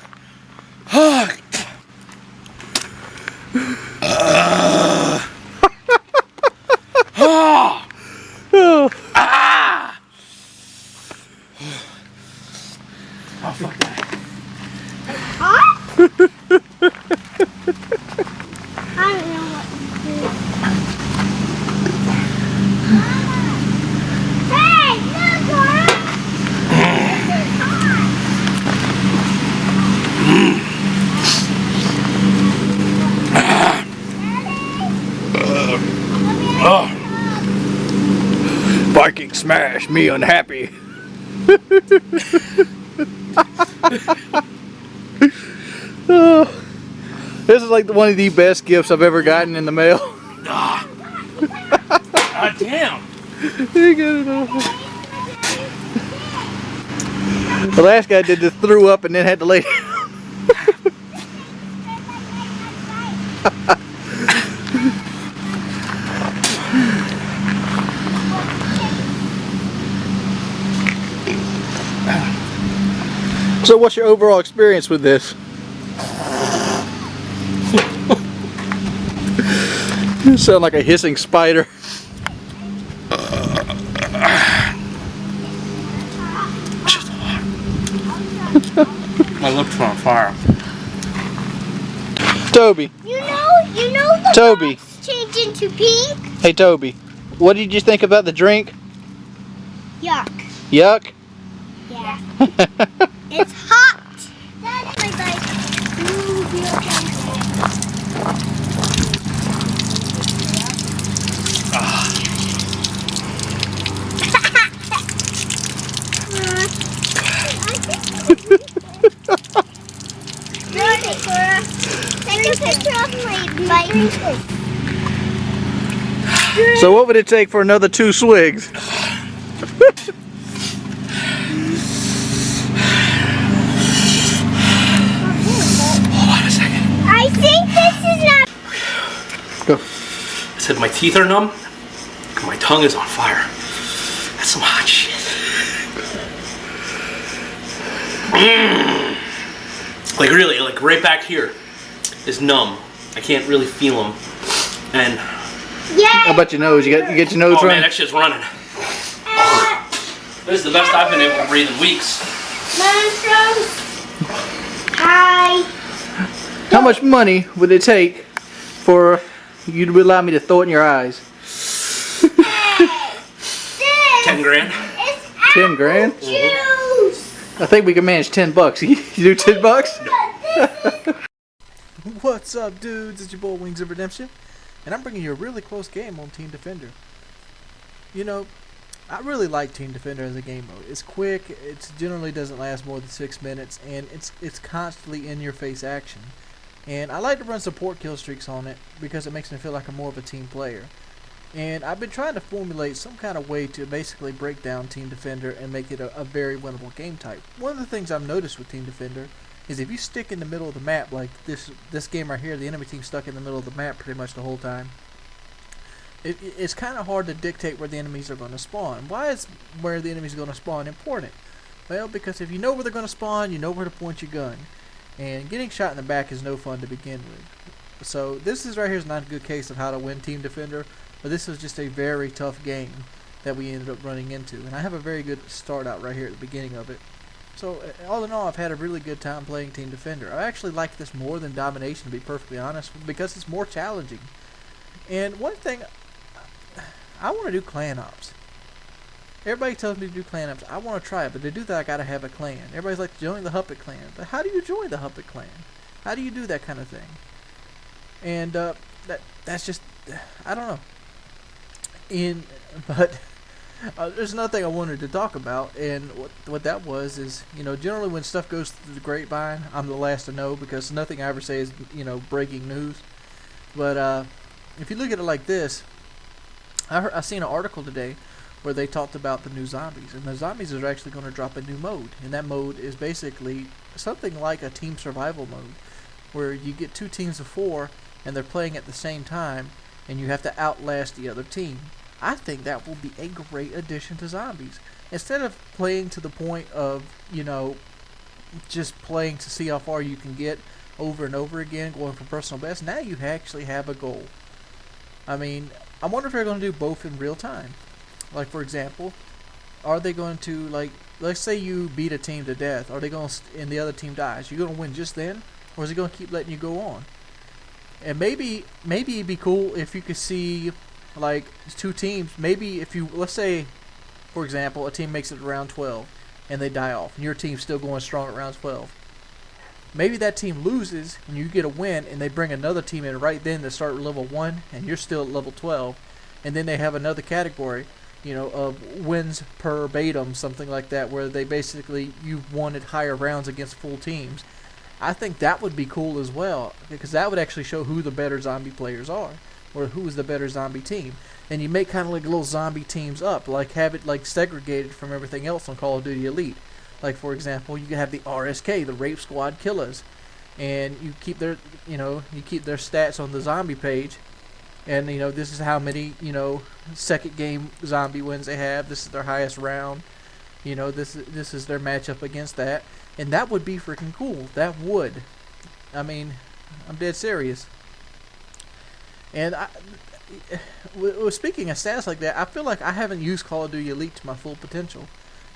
fuck that. I don't know what to do. Hey, look, Laura! Viking smash, me unhappy. Oh, this is like one of the best gifts I've ever gotten in the mail. God damn. You get it off. The last guy did this, threw up and then had to lay down. So what's your overall experience with this? You sound like a hissing spider. My lips are on fire. Toby. You know the Toby. box changed into pink? Hey Toby, what did you think about the drink? Yuck. Yuck? Yeah. It's hot. That's my bike. Ooh, be okay. So what would it take for another 2 swigs? Hold on a second. I think this is not. Go. I said my teeth are numb. And my tongue is on fire. That's some hot shit. Like really, like right back here is numb. I can't really feel them. And how about your nose? You get your nose oh man, running? that shit's running. This is the best I've been able to breathe in weeks. Monsters. Hi. How much money would it take for you to allow me to throw it in your eyes? 10 grand. It's 10 grand? juice. I think we can manage $10. You do $10? What's up, dudes? It's your boy Wings of Redemption, and I'm bringing you a really close game on Team Defender. You know, I really like Team Defender as a game mode. It's quick, it generally doesn't last more than 6 minutes, and it's constantly in-your-face action. And I like to run support kill streaks on it because it makes me feel like I'm more of a team player. And I've been trying to formulate some kind of way to basically break down Team Defender and make it a very winnable game type. One of the things I've noticed with Team Defender is if you stick in the middle of the map, like this game right here, the enemy team's stuck in the middle of the map pretty much the whole time. It's kind of hard to dictate where the enemies are going to spawn. Why is where the enemies are going to spawn important? Well, because if you know where they're going to spawn, you know where to point your gun. And getting shot in the back is no fun to begin with. So this is right here is not a good case of how to win Team Defender, but this was just a very tough game that we ended up running into. And I have a very good start out right here at the beginning of it. So all in all, I've had a really good time playing Team Defender. I actually like this more than Domination, to be perfectly honest, because it's more challenging. And one thing, I want to do clan ops. Everybody tells me to do clan ops. I want to try it, but to do that I gotta have a clan. Everybody's like, join the Huppet clan. But how do you join the Huppet clan? How do you do that kind of thing? And that's just, I don't know. But there's another thing I wanted to talk about, and what that was is, you know, generally when stuff goes through the grapevine, I'm the last to know because nothing I ever say is, you know, breaking news. But if you look at it like this, I seen an article today where they talked about the new zombies, and the zombies are actually going to drop a new mode, and that mode is basically something like a team survival mode, where you get 2 teams of 4 and they're playing at the same time, and you have to outlast the other team. I think that will be a great addition to zombies. Instead of playing to the point of, you know, just playing to see how far you can get over and over again, going for personal best, now you actually have a goal. I mean, I wonder if they're going to do both in real time. Like, for example, are they going to, like, let's say you beat a team to death. Are they going to, and the other team dies, you going to win just then? Or is it going to keep letting you go on? And maybe it'd be cool if you could see, like, 2 teams. Maybe if you, let's say, for example, a team makes it to round 12 and they die off, and your team's still going strong at round 12. Maybe that team loses and you get a win, and they bring another team in right then to start at level 1, and you're still at level 12. And then they have another category, you know, of wins per Batum, something like that, where they basically, you've won at higher rounds against full teams. I think that would be cool as well, because that would actually show who the better zombie players are, or who is the better zombie team. And you make kind of like little zombie teams up, like have it like segregated from everything else on Call of Duty Elite. Like, for example, you can have the RSK, the Rape Squad Killers, and you keep their, you know, you keep their stats on the zombie page, and, you know, this is how many, you know, second game zombie wins they have. This is their highest round. You know, this is their matchup against that, and that would be freaking cool. That would. I mean, I'm dead serious. And speaking of stats like that, I feel like I haven't used Call of Duty Elite to my full potential.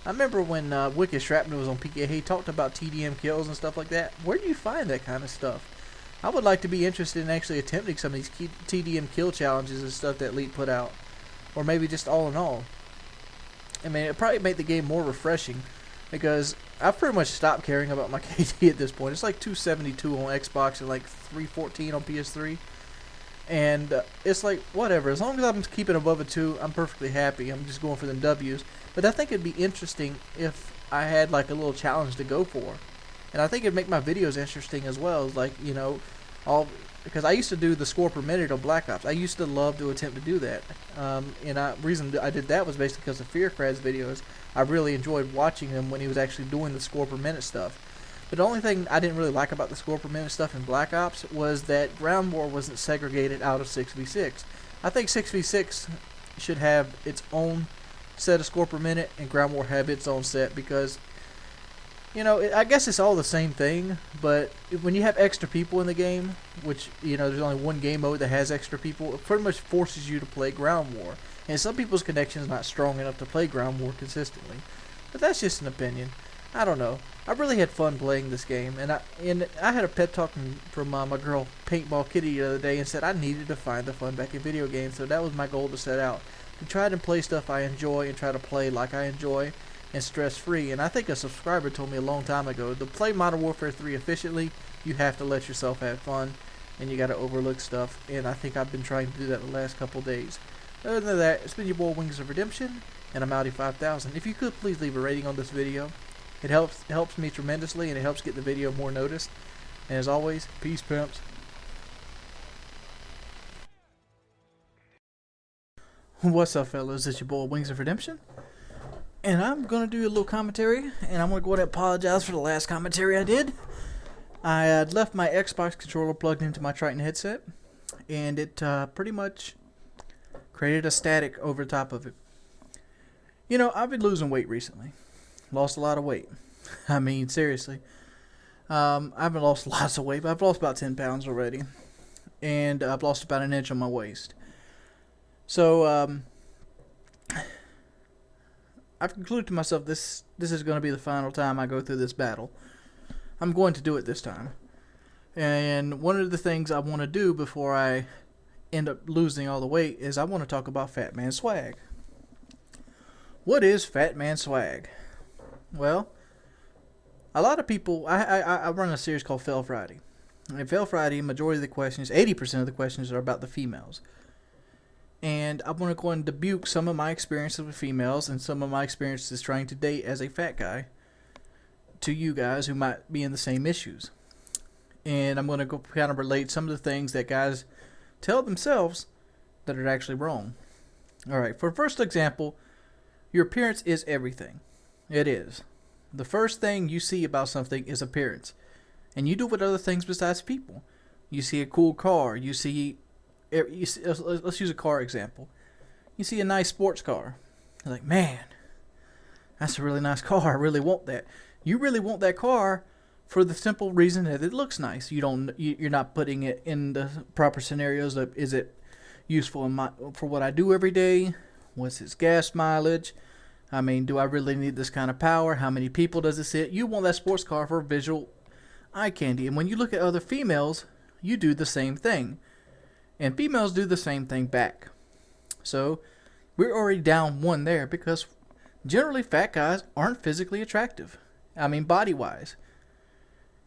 I remember when Wicked Shrapnel was on PK, he talked about TDM kills and stuff like that. Where do you find that kind of stuff? I would like to be interested in actually attempting some of these TDM kill challenges and stuff that Elite put out. Or maybe just all in all. I mean, it'd probably make the game more refreshing, because I've pretty much stopped caring about my KD at this point. It's like 272 on Xbox and like 314 on PS3. And it's like, whatever. As long as I'm keeping above a 2, I'm perfectly happy. I'm just going for them W's. But I think it'd be interesting if I had like a little challenge to go for. And I think it'd make my videos interesting as well. Like, you know, because I used to do the score per minute on Black Ops. I used to love to attempt to do that. Reason I did that was basically because of Fearcrad's videos. I really enjoyed watching him when he was actually doing the score per minute stuff. But the only thing I didn't really like about the score per minute stuff in Black Ops was that Ground War wasn't segregated out of 6v6. I think 6v6 should have its own set of score per minute and Ground War have its own set, because I guess it's all the same thing, but when you have extra people in the game, which, there's only one game mode that has extra people, it pretty much forces you to play Ground War. And some people's connection is not strong enough to play Ground War consistently. But that's just an opinion. I don't know. I really had fun playing this game, and I had a pet talk from my girl Paintball Kitty the other day and said I needed to find the fun back in video games, so that was my goal to set out. To try to play stuff I enjoy and try to play like I enjoy, and stress-free. And I think a subscriber told me a long time ago, to play Modern Warfare 3 efficiently, you have to let yourself have fun, and you got to overlook stuff. And I think I've been trying to do that the last couple days. Other than that, it's been your boy Wings of Redemption, and I'm Audi 5000. If you could please leave a rating on this video, it helps me tremendously, and it helps get the video more noticed. And as always, peace, pimps. What's up, fellas? It's your boy Wings of Redemption. And I'm going to do a little commentary, and I'm going to go ahead and apologize for the last commentary I did. I had left my Xbox controller plugged into my Triton headset, and it pretty much created a static over top of it. I've been losing weight recently. Lost a lot of weight. I mean, seriously. I haven't lost lots of weight, but I've lost about 10 pounds already. And I've lost about an inch on my waist. So, I've concluded to myself this is going to be the final time I go through this battle. I'm going to do it this time. And one of the things I want to do before I end up losing all the weight is I want to talk about Fat Man Swag. What is Fat Man Swag? Well, a lot of people, I run a series called Fail Friday. And Fail Friday, majority of the questions, 80% of the questions are about the females. And I want to go and debunk some of my experiences with females and some of my experiences trying to date as a fat guy to you guys who might be in the same issues. And I'm going to go kind of relate some of the things that guys tell themselves that are actually wrong. Alright, for first example, your appearance is everything. It is. The first thing you see about something is appearance. And you do with other things besides people. You see a cool car, let's use a car example. You see a nice sports car. You're like, man, that's a really nice car. I really want that. You really want that car for the simple reason that it looks nice. You're not putting it in the proper scenarios of, is it useful for what I do every day? What's its gas mileage? I mean, do I really need this kind of power? How many people does it sit? You want that sports car for visual eye candy. And when you look at other females, you do the same thing. And females do the same thing back. So, we're already down one there because generally fat guys aren't physically attractive. I mean, body-wise.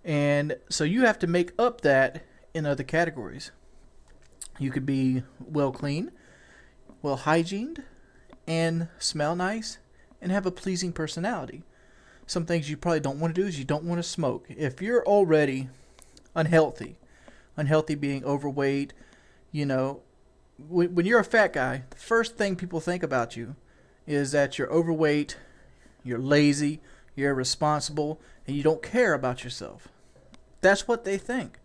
And so you have to make up that in other categories. You could be well clean, well hygiened, and smell nice, and have a pleasing personality. Some things you probably don't want to do is you don't want to smoke. If you're already unhealthy being overweight, when you're a fat guy, the first thing people think about you is that you're overweight, you're lazy, you're irresponsible, and you don't care about yourself. That's what they think.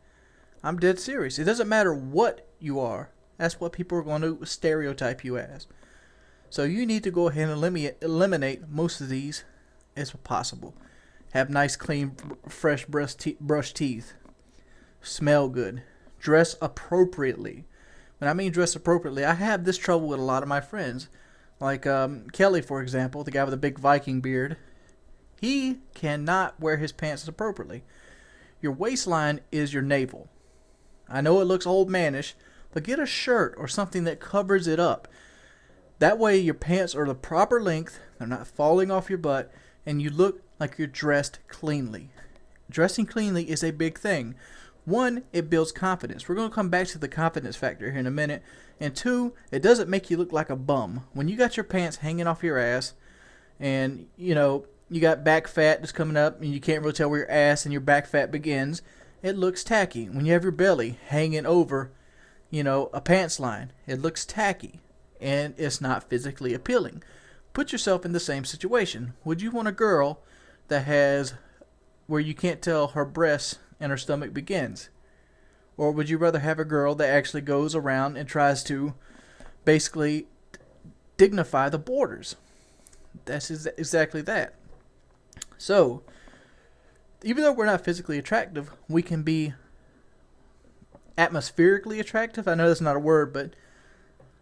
I'm dead serious. It doesn't matter what you are. That's what people are going to stereotype you as. So you need to go ahead and eliminate most of these as possible. Have nice, clean, fresh brush teeth. Smell good. Dress appropriately. When I mean dress appropriately, I have this trouble with a lot of my friends. Like Kelly, for example, the guy with the big Viking beard. He cannot wear his pants appropriately. Your waistline is your navel. I know it looks old manish, but get a shirt or something that covers it up. That way your pants are the proper length, they're not falling off your butt, and you look like you're dressed cleanly. Dressing cleanly is a big thing. One, it builds confidence. We're going to come back to the confidence factor here in a minute. And two, it doesn't make you look like a bum. When you got your pants hanging off your ass and, you got back fat that's coming up and you can't really tell where your ass and your back fat begins, it looks tacky. When you have your belly hanging over, a pants line, it looks tacky and it's not physically appealing. Put yourself in the same situation. Would you want a girl that has where you can't tell her breast and her stomach begins? Or would you rather have a girl that actually goes around and tries to basically dignify the borders? That's exactly that. So, even though we're not physically attractive, we can be atmospherically attractive. I know that's not a word, but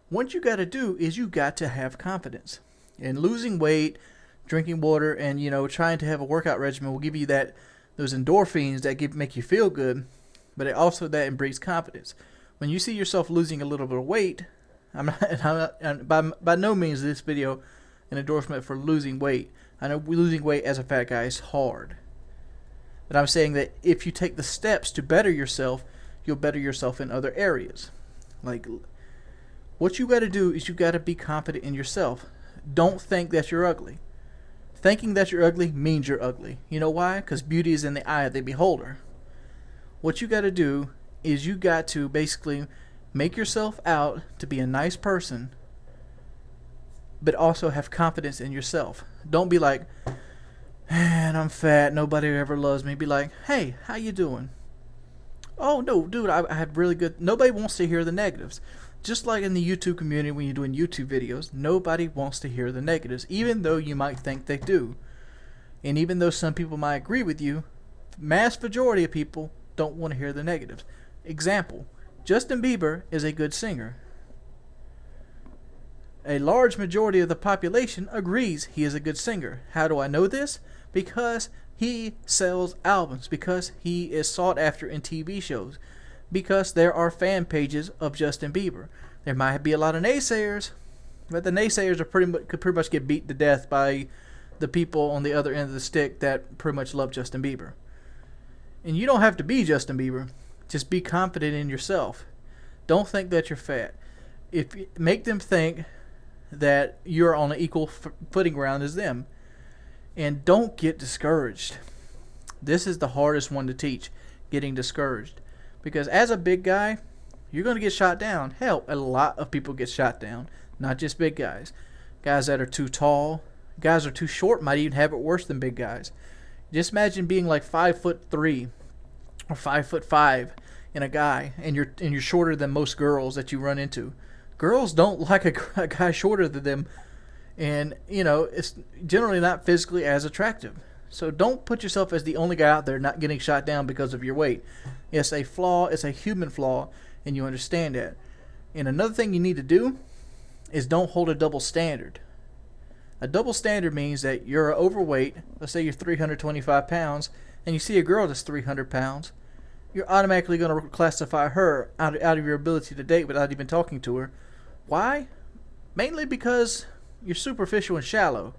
what you got to do is you got to have confidence. And losing weight, drinking water, and trying to have a workout regimen will give you those endorphins that make you feel good, but it also that breeds confidence. When you see yourself losing a little bit of weight, I'm not by no means this video an endorsement for losing weight. I know losing weight as a fat guy is hard, but I'm saying that if you take the steps to better yourself, you'll better yourself in other areas. Like, what you got to do is you got to be confident in yourself. Don't think that you're ugly. Thinking that you're ugly means you're ugly. You know why? Because beauty is in the eye of the beholder. What you got to do is you got to basically make yourself out to be a nice person, but also have confidence in yourself. Don't be like, man, I'm fat, nobody ever loves me. Be like, hey, how you doing? Oh, no, dude, I had really good... Nobody wants to hear the negatives. Just like in the YouTube community when you're doing YouTube videos, nobody wants to hear the negatives, even though you might think they do. And even though some people might agree with you, mass majority of people don't want to hear the negatives. Example, Justin Bieber is a good singer. A large majority of the population agrees he is a good singer. How do I know this? Because he sells albums, because he is sought after in TV shows, because there are fan pages of Justin Bieber. There might be a lot of naysayers, but the naysayers could pretty much get beat to death by the people on the other end of the stick that pretty much love Justin Bieber. And you don't have to be Justin Bieber. Just be confident in yourself. Don't think that you're fat. Make them think that you're on an equal footing ground as them. And don't get discouraged. This is the hardest one to teach, getting discouraged. Because as a big guy, you're going to get shot down. Hell, a lot of people get shot down. Not just big guys. Guys that are too tall. Guys that are too short might even have it worse than big guys. Just imagine being like 5'3" or 5'5" in a guy, and you're shorter than most girls that you run into. Girls don't like a guy shorter than them, and it's generally not physically as attractive. So don't put yourself as the only guy out there not getting shot down because of your weight. It's a flaw. It's a human flaw, and you understand that. And another thing you need to do is don't hold a double standard. A double standard means that you're overweight. Let's say you're 325 pounds, and you see a girl that's 300 pounds. You're automatically going to classify her out of your ability to date without even talking to her. Why? Mainly because you're superficial and shallow.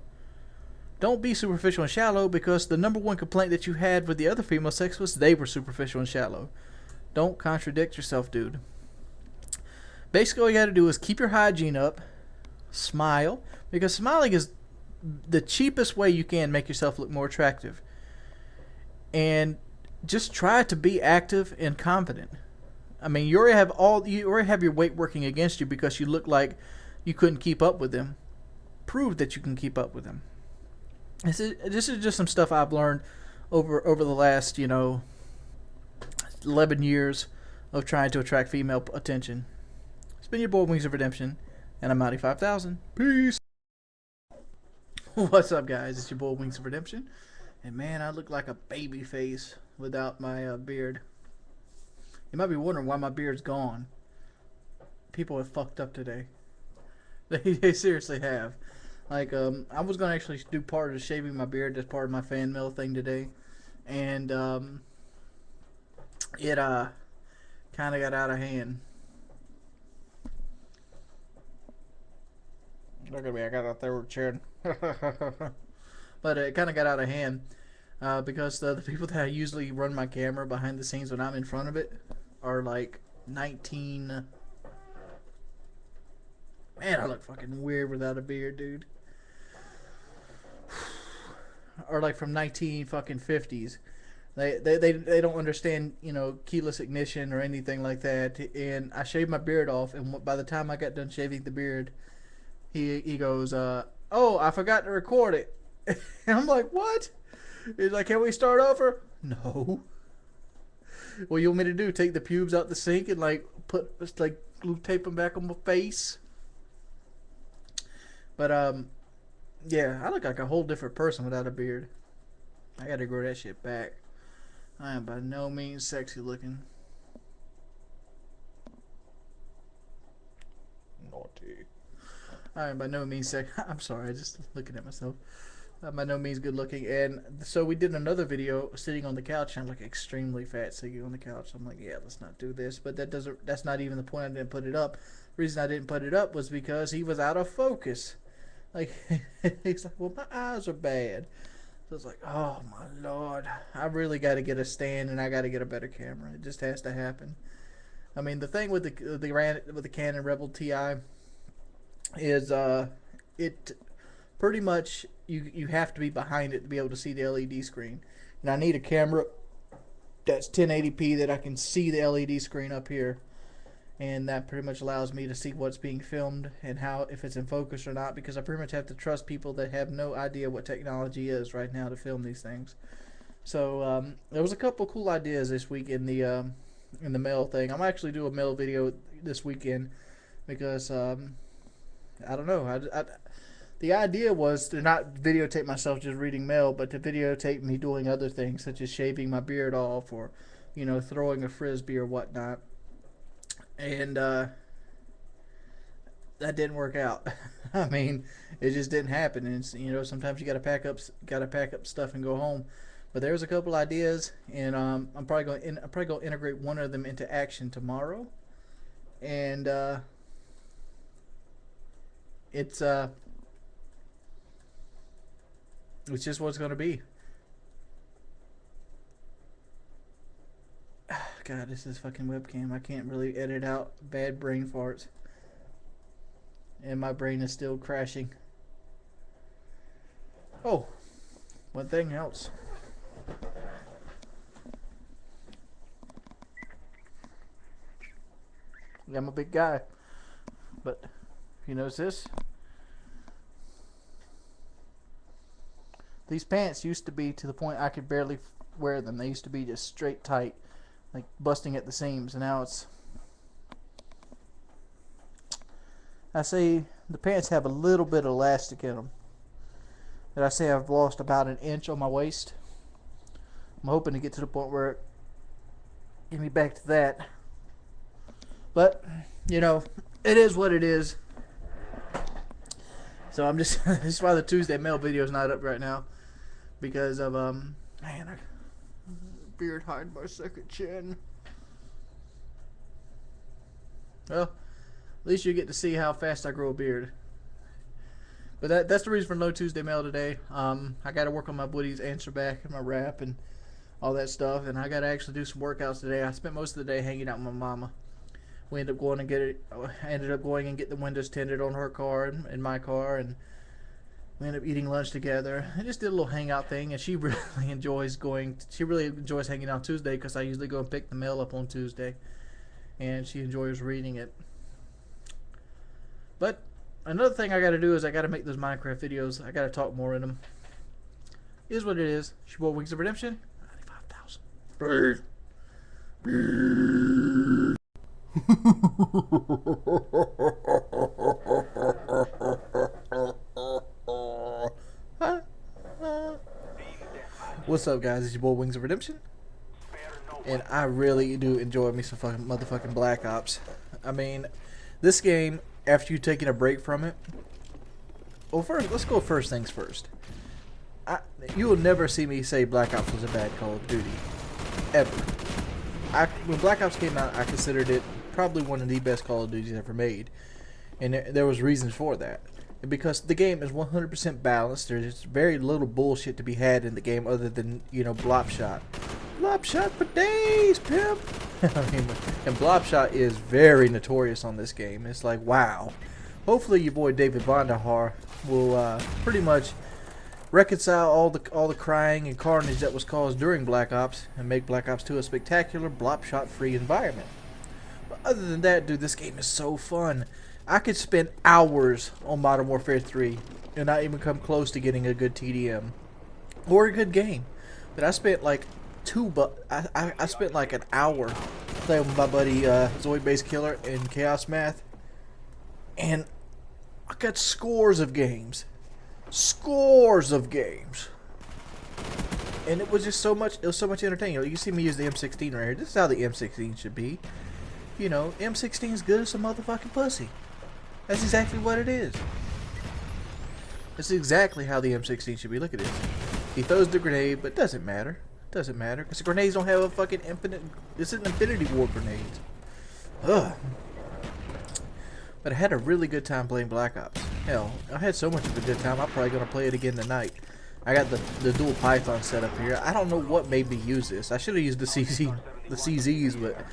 Don't be superficial and shallow, because the number one complaint that you had with the other female sex was they were superficial and shallow. Don't contradict yourself, dude. Basically, all you got to do is keep your hygiene up, smile, because smiling is the cheapest way you can make yourself look more attractive. And just try to be active and confident. I mean, you already have your weight working against you because you look like you couldn't keep up with them. Prove that you can keep up with them. This is just some stuff I've learned over the last 11 years of trying to attract female attention. It's been your boy Wings of Redemption, and I'm Mighty 5000. Peace. What's up, guys? It's your boy Wings of Redemption, and man, I look like a baby face without my beard. You might be wondering why my beard's gone. People have fucked up today. They seriously have. Like, I was going to actually do part of shaving my beard as part of my fan mail thing today. And, it, kind of got out of hand. Look at me, I got out there with cheering. But it kind of got out of hand. Because the people that I usually run my camera behind the scenes when I'm in front of it are like 19... Man, I look fucking weird without a beard, dude. Or like from 19 fucking 50s. They don't understand, you know, keyless ignition or anything like that. And I shaved my beard off, and by the time I got done shaving the beard, he goes, "Oh, I forgot to record it." And I'm like, "What?" He's like, "Can we start over?" No. What you want me to do? Take the pubes out the sink and like glue tape them back on my face? But yeah, I look like a whole different person without a beard. I gotta grow that shit back. I am by no means sexy looking. Naughty. I am by no means sexy. I'm sorry, I just looking at myself. I'm by no means good looking. And so we did another video sitting on the couch, and I'm like extremely fat sitting on the couch. I'm like, yeah, let's not do this. But that's not even the point. I didn't put it up. The reason I didn't put it up was because he was out of focus. Like, he's like, well, my eyes are bad. So it's like, oh my lord, I really got to get a stand, and I got to get a better camera. It just has to happen. I mean, the thing with the Canon Rebel TI is it pretty much you have to be behind it to be able to see the LED screen, and I need a camera that's 1080p that I can see the LED screen up here, and that pretty much allows me to see what's being filmed and how, if it's in focus or not, because I pretty much have to trust people that have no idea what technology is right now to film these things. So there was a couple cool ideas this week in the mail thing. I'm actually doing a mail video this weekend because I don't know. The idea was to not videotape myself just reading mail, but to videotape me doing other things such as shaving my beard off, or, you know, throwing a frisbee or whatnot. And that didn't work out. I mean, it just didn't happen. And it's, you know, sometimes you gotta pack up stuff and go home. But there's a couple ideas, and I'm probably going to integrate one of them into action tomorrow. And it's just what it's going to be. God, this is fucking webcam. I can't really edit out bad brain farts. And my brain is still crashing. Oh, one thing else. Yeah, I'm a big guy. But, you notice this? These pants used to be to the point I could barely wear them. They used to be just straight tight, like busting at the seams, and now it's, I say the pants have a little bit of elastic in them. And I say I've lost about an inch on my waist. I'm hoping to get to the point where it get me back to that. But, you know, it is what it is. So I'm just, this is why the Tuesday mail video is not up right now. Because of, man, beard hide my second chin. Well, at least you get to see how fast I grow a beard. But that's the reason for no Tuesday mail today. I got to work on my Woody's answer back and my rap and all that stuff, and I got to actually do some workouts today. I spent most of the day hanging out with my mama. We ended up going and get the windows tinted on her car and my car, and we ended up eating lunch together. I just did a little hangout thing, and she really enjoys hanging out Tuesday, because I usually go and pick the mail up on Tuesday, and she enjoys reading it. But another thing I got to do is I got to make those Minecraft videos. I got to talk more in them. It is what it is. It's your boy Wings of Redemption. 95,000. What's up, guys? It's your boy Wings of Redemption, and I really do enjoy me some fucking motherfucking Black Ops. I mean, this game, after you taking a break from it, well, first, let's go first things first. You will never see me say Black Ops was a bad Call of Duty, ever. When Black Ops came out, I considered it probably one of the best Call of Duties ever made, and there was reasons for that. And because the game is 100% balanced, there's very little bullshit to be had in the game other than, you know, Blop Shot. Blop Shot for days, pimp! I mean, and Blop Shot is very notorious on this game. It's like, wow. Hopefully your boy David Bondahar will pretty much reconcile all the crying and carnage that was caused during Black Ops, and make Black Ops 2 a spectacular, blop shot free environment. But other than that, dude, this game is so fun. I could spend hours on Modern Warfare 3 and not even come close to getting a good TDM or a good game. But I spent like I spent like an hour playing with my buddy Zoid Base Killer and Chaos Math, and I got scores of games, and it was just so much. It was so much entertaining. You see me use the M16 right here. This is how the M16 should be. You know, M16 is good as some motherfucking pussy. That's exactly what it is. That's exactly how the M16 should be. Look at this. He throws the grenade, but it doesn't matter. It doesn't matter because the grenades don't have a fucking infinite. This isn't Infinity War grenades. Ugh. But I had a really good time playing Black Ops. Hell, I had so much of a good time. I'm probably gonna play it again tonight. I got the dual Python set up here. I don't know what made me use this. I should have used the CZs, but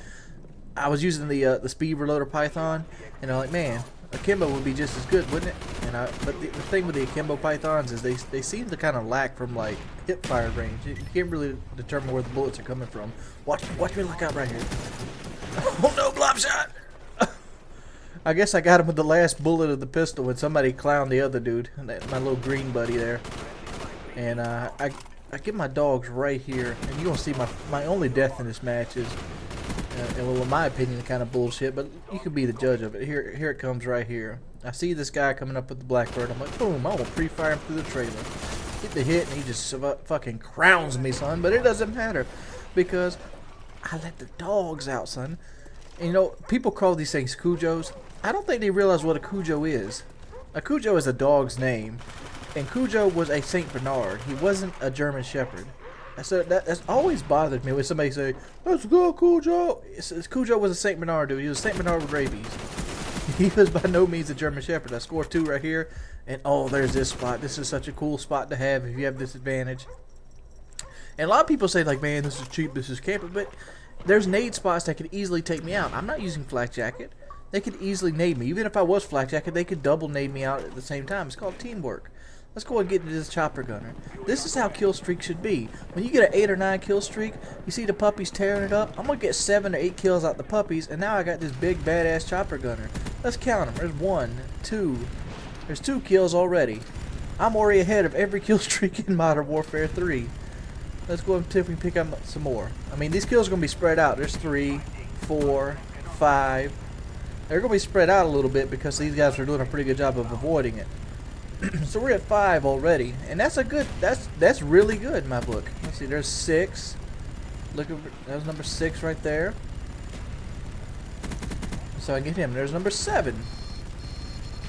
I was using the speed reloader Python, and I'm like, man, akimbo would be just as good, wouldn't it? And but the thing with the akimbo Pythons is they seem to kind of lack from like hip fire range. You can't really determine where the bullets are coming from. Watch me look out right here. Oh no, blob shot! I guess I got him with the last bullet of the pistol when somebody clowned the other dude, my little green buddy there. And I get my dogs right here, and you're gonna see my only death in this match is, well, in my opinion, kind of bullshit. But you can be the judge of it. Here it comes right here. I see this guy coming up with the Blackbird. I'm like, boom! I'm gonna pre-fire him through the trailer. Hit the hit, and he just fucking crowns me, son. But it doesn't matter because I let the dogs out, son. And, you know, people call these things Cujos. I don't think they realize what a Cujo is. A Cujo is a dog's name, and Cujo was a Saint Bernard. He wasn't a German Shepherd. So that's always bothered me when somebody say, "Let's go, Cujo." Cujo was a Saint Bernard, dude. He was a Saint Bernard with rabies. He was by no means a German Shepherd. I scored 2 right here, and oh, there's this spot. This is such a cool spot to have if you have this advantage. And a lot of people say, like, man, this is cheap, this is camping, but there's nade spots that could easily take me out. I'm not using flak jacket. They could easily nade me. Even if I was flak jacket, they could double nade me out at the same time. It's called teamwork. Let's go and get into this chopper gunner. This is how kill streak should be. When you get an 8 or 9 kill streak, you see the puppies tearing it up. I'm gonna get 7 or 8 kills out the puppies, and now I got this big badass chopper gunner. Let's count them. There's 1, 2. There's 2 kills already. I'm already ahead of every kill streak in Modern Warfare 3. Let's go and see if we can pick up some more. I mean, these kills are gonna be spread out. There's 3, 4, 5. They're going to be spread out a little bit because these guys are doing a pretty good job of avoiding it. So we're at 5 already, and that's really good in my book. Let's see, there's 6. Look, there's number 6 right there. So I get him. There's number 7.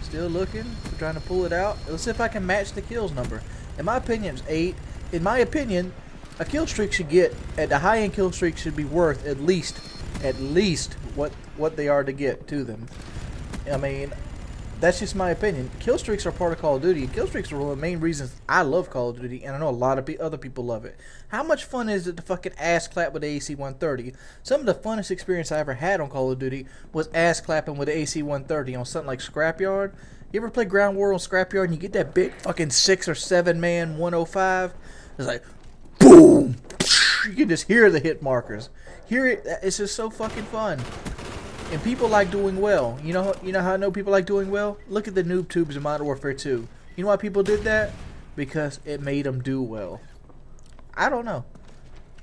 Still looking, trying to pull it out. Let's see if I can match the kills number. In my opinion, it's 8. In my opinion, a kill streak should get at the high-end kill streak should be worth at least what they are to get to them. I mean, that's just my opinion. Kill streaks are part of Call of Duty, and kill streaks are one of the main reasons I love Call of Duty, and I know a lot of other people love it. How much fun is it to fucking ass clap with the AC-130? Some of the funnest experience I ever had on Call of Duty was ass clapping with the AC-130 on something like Scrapyard. You ever play Ground War on Scrapyard and you get that big fucking 6 or 7 man 105? It's like, boom! You can just hear the hit markers. Hear it. It's just so fucking fun. And people like doing well. You know how I know people like doing well? Look at the noob tubes in Modern Warfare 2. You know why people did that? Because it made them do well. I don't know.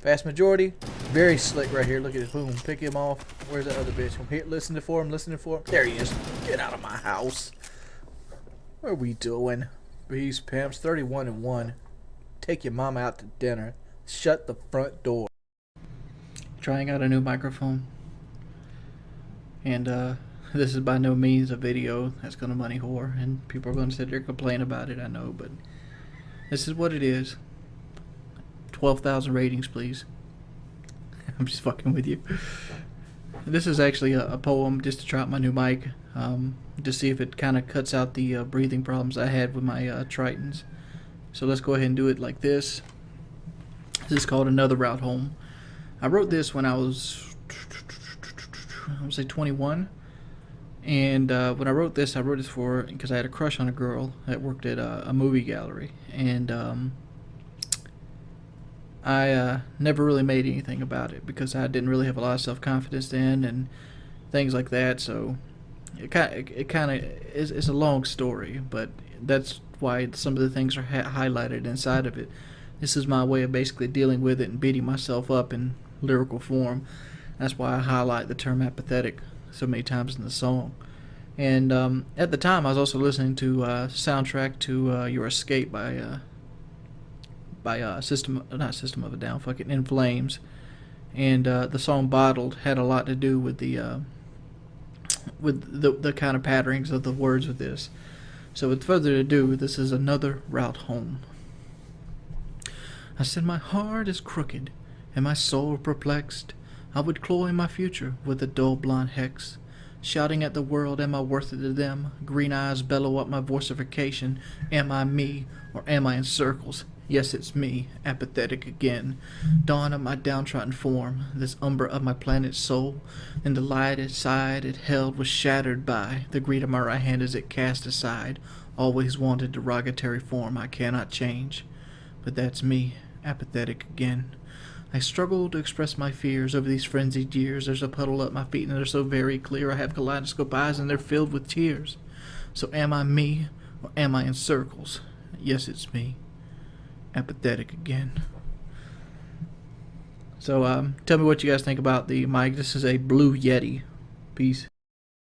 Vast majority, very slick right here. Look at this. Boom. Pick him off. Where's that other bitch? I'm here listening for him. There he is. Get out of my house. What are we doing? Beast pimps. 31-1. Take your mama out to dinner. Shut the front door. Trying out a new microphone. And this is by no means a video that's going to money whore, and people are going to sit there and complain about it, I know, but this is what it is. 12,000 ratings, please. I'm just fucking with you. This is actually a poem just to try out my new mic, to see if it kind of cuts out the breathing problems I had with my Tritons. So let's go ahead and do it like this. This is called Another Route Home. I wrote this when I was, I would say 21, And when I wrote this for because I had a crush on a girl that worked at a movie gallery, and I never really made anything about it because I didn't really have a lot of self-confidence then and things like that. So it kind of is it's a long story, but that's why some of the things are highlighted inside of it. This is my way of basically dealing with it and beating myself up in lyrical form. That's why I highlight the term apathetic so many times in the song. And at the time, I was also listening to soundtrack to Your Escape by not System of a Down, fucking In Flames, and the song Bottled had a lot to do with the kind of patterns of the words with this. So with further ado, this is Another Route Home. I said my heart is crooked and my soul perplexed. I would cloy my future with a dull blonde hex, shouting at the world, am I worth it to them? Green eyes bellow up my vociferation. Am I me, or am I in circles? Yes, it's me, apathetic again. Dawn of my downtrodden form, this umber of my planet's soul, and the light inside it held was shattered by the greed of my right hand as it cast aside always wanted derogatory form I cannot change. But that's me, apathetic again. I struggle to express my fears over these frenzied years. There's a puddle at my feet and they're so very clear. I have kaleidoscope eyes and they're filled with tears. So am I me, or am I in circles? Yes, it's me, apathetic again. So tell me what you guys think about the mic. This is a Blue Yeti. Peace.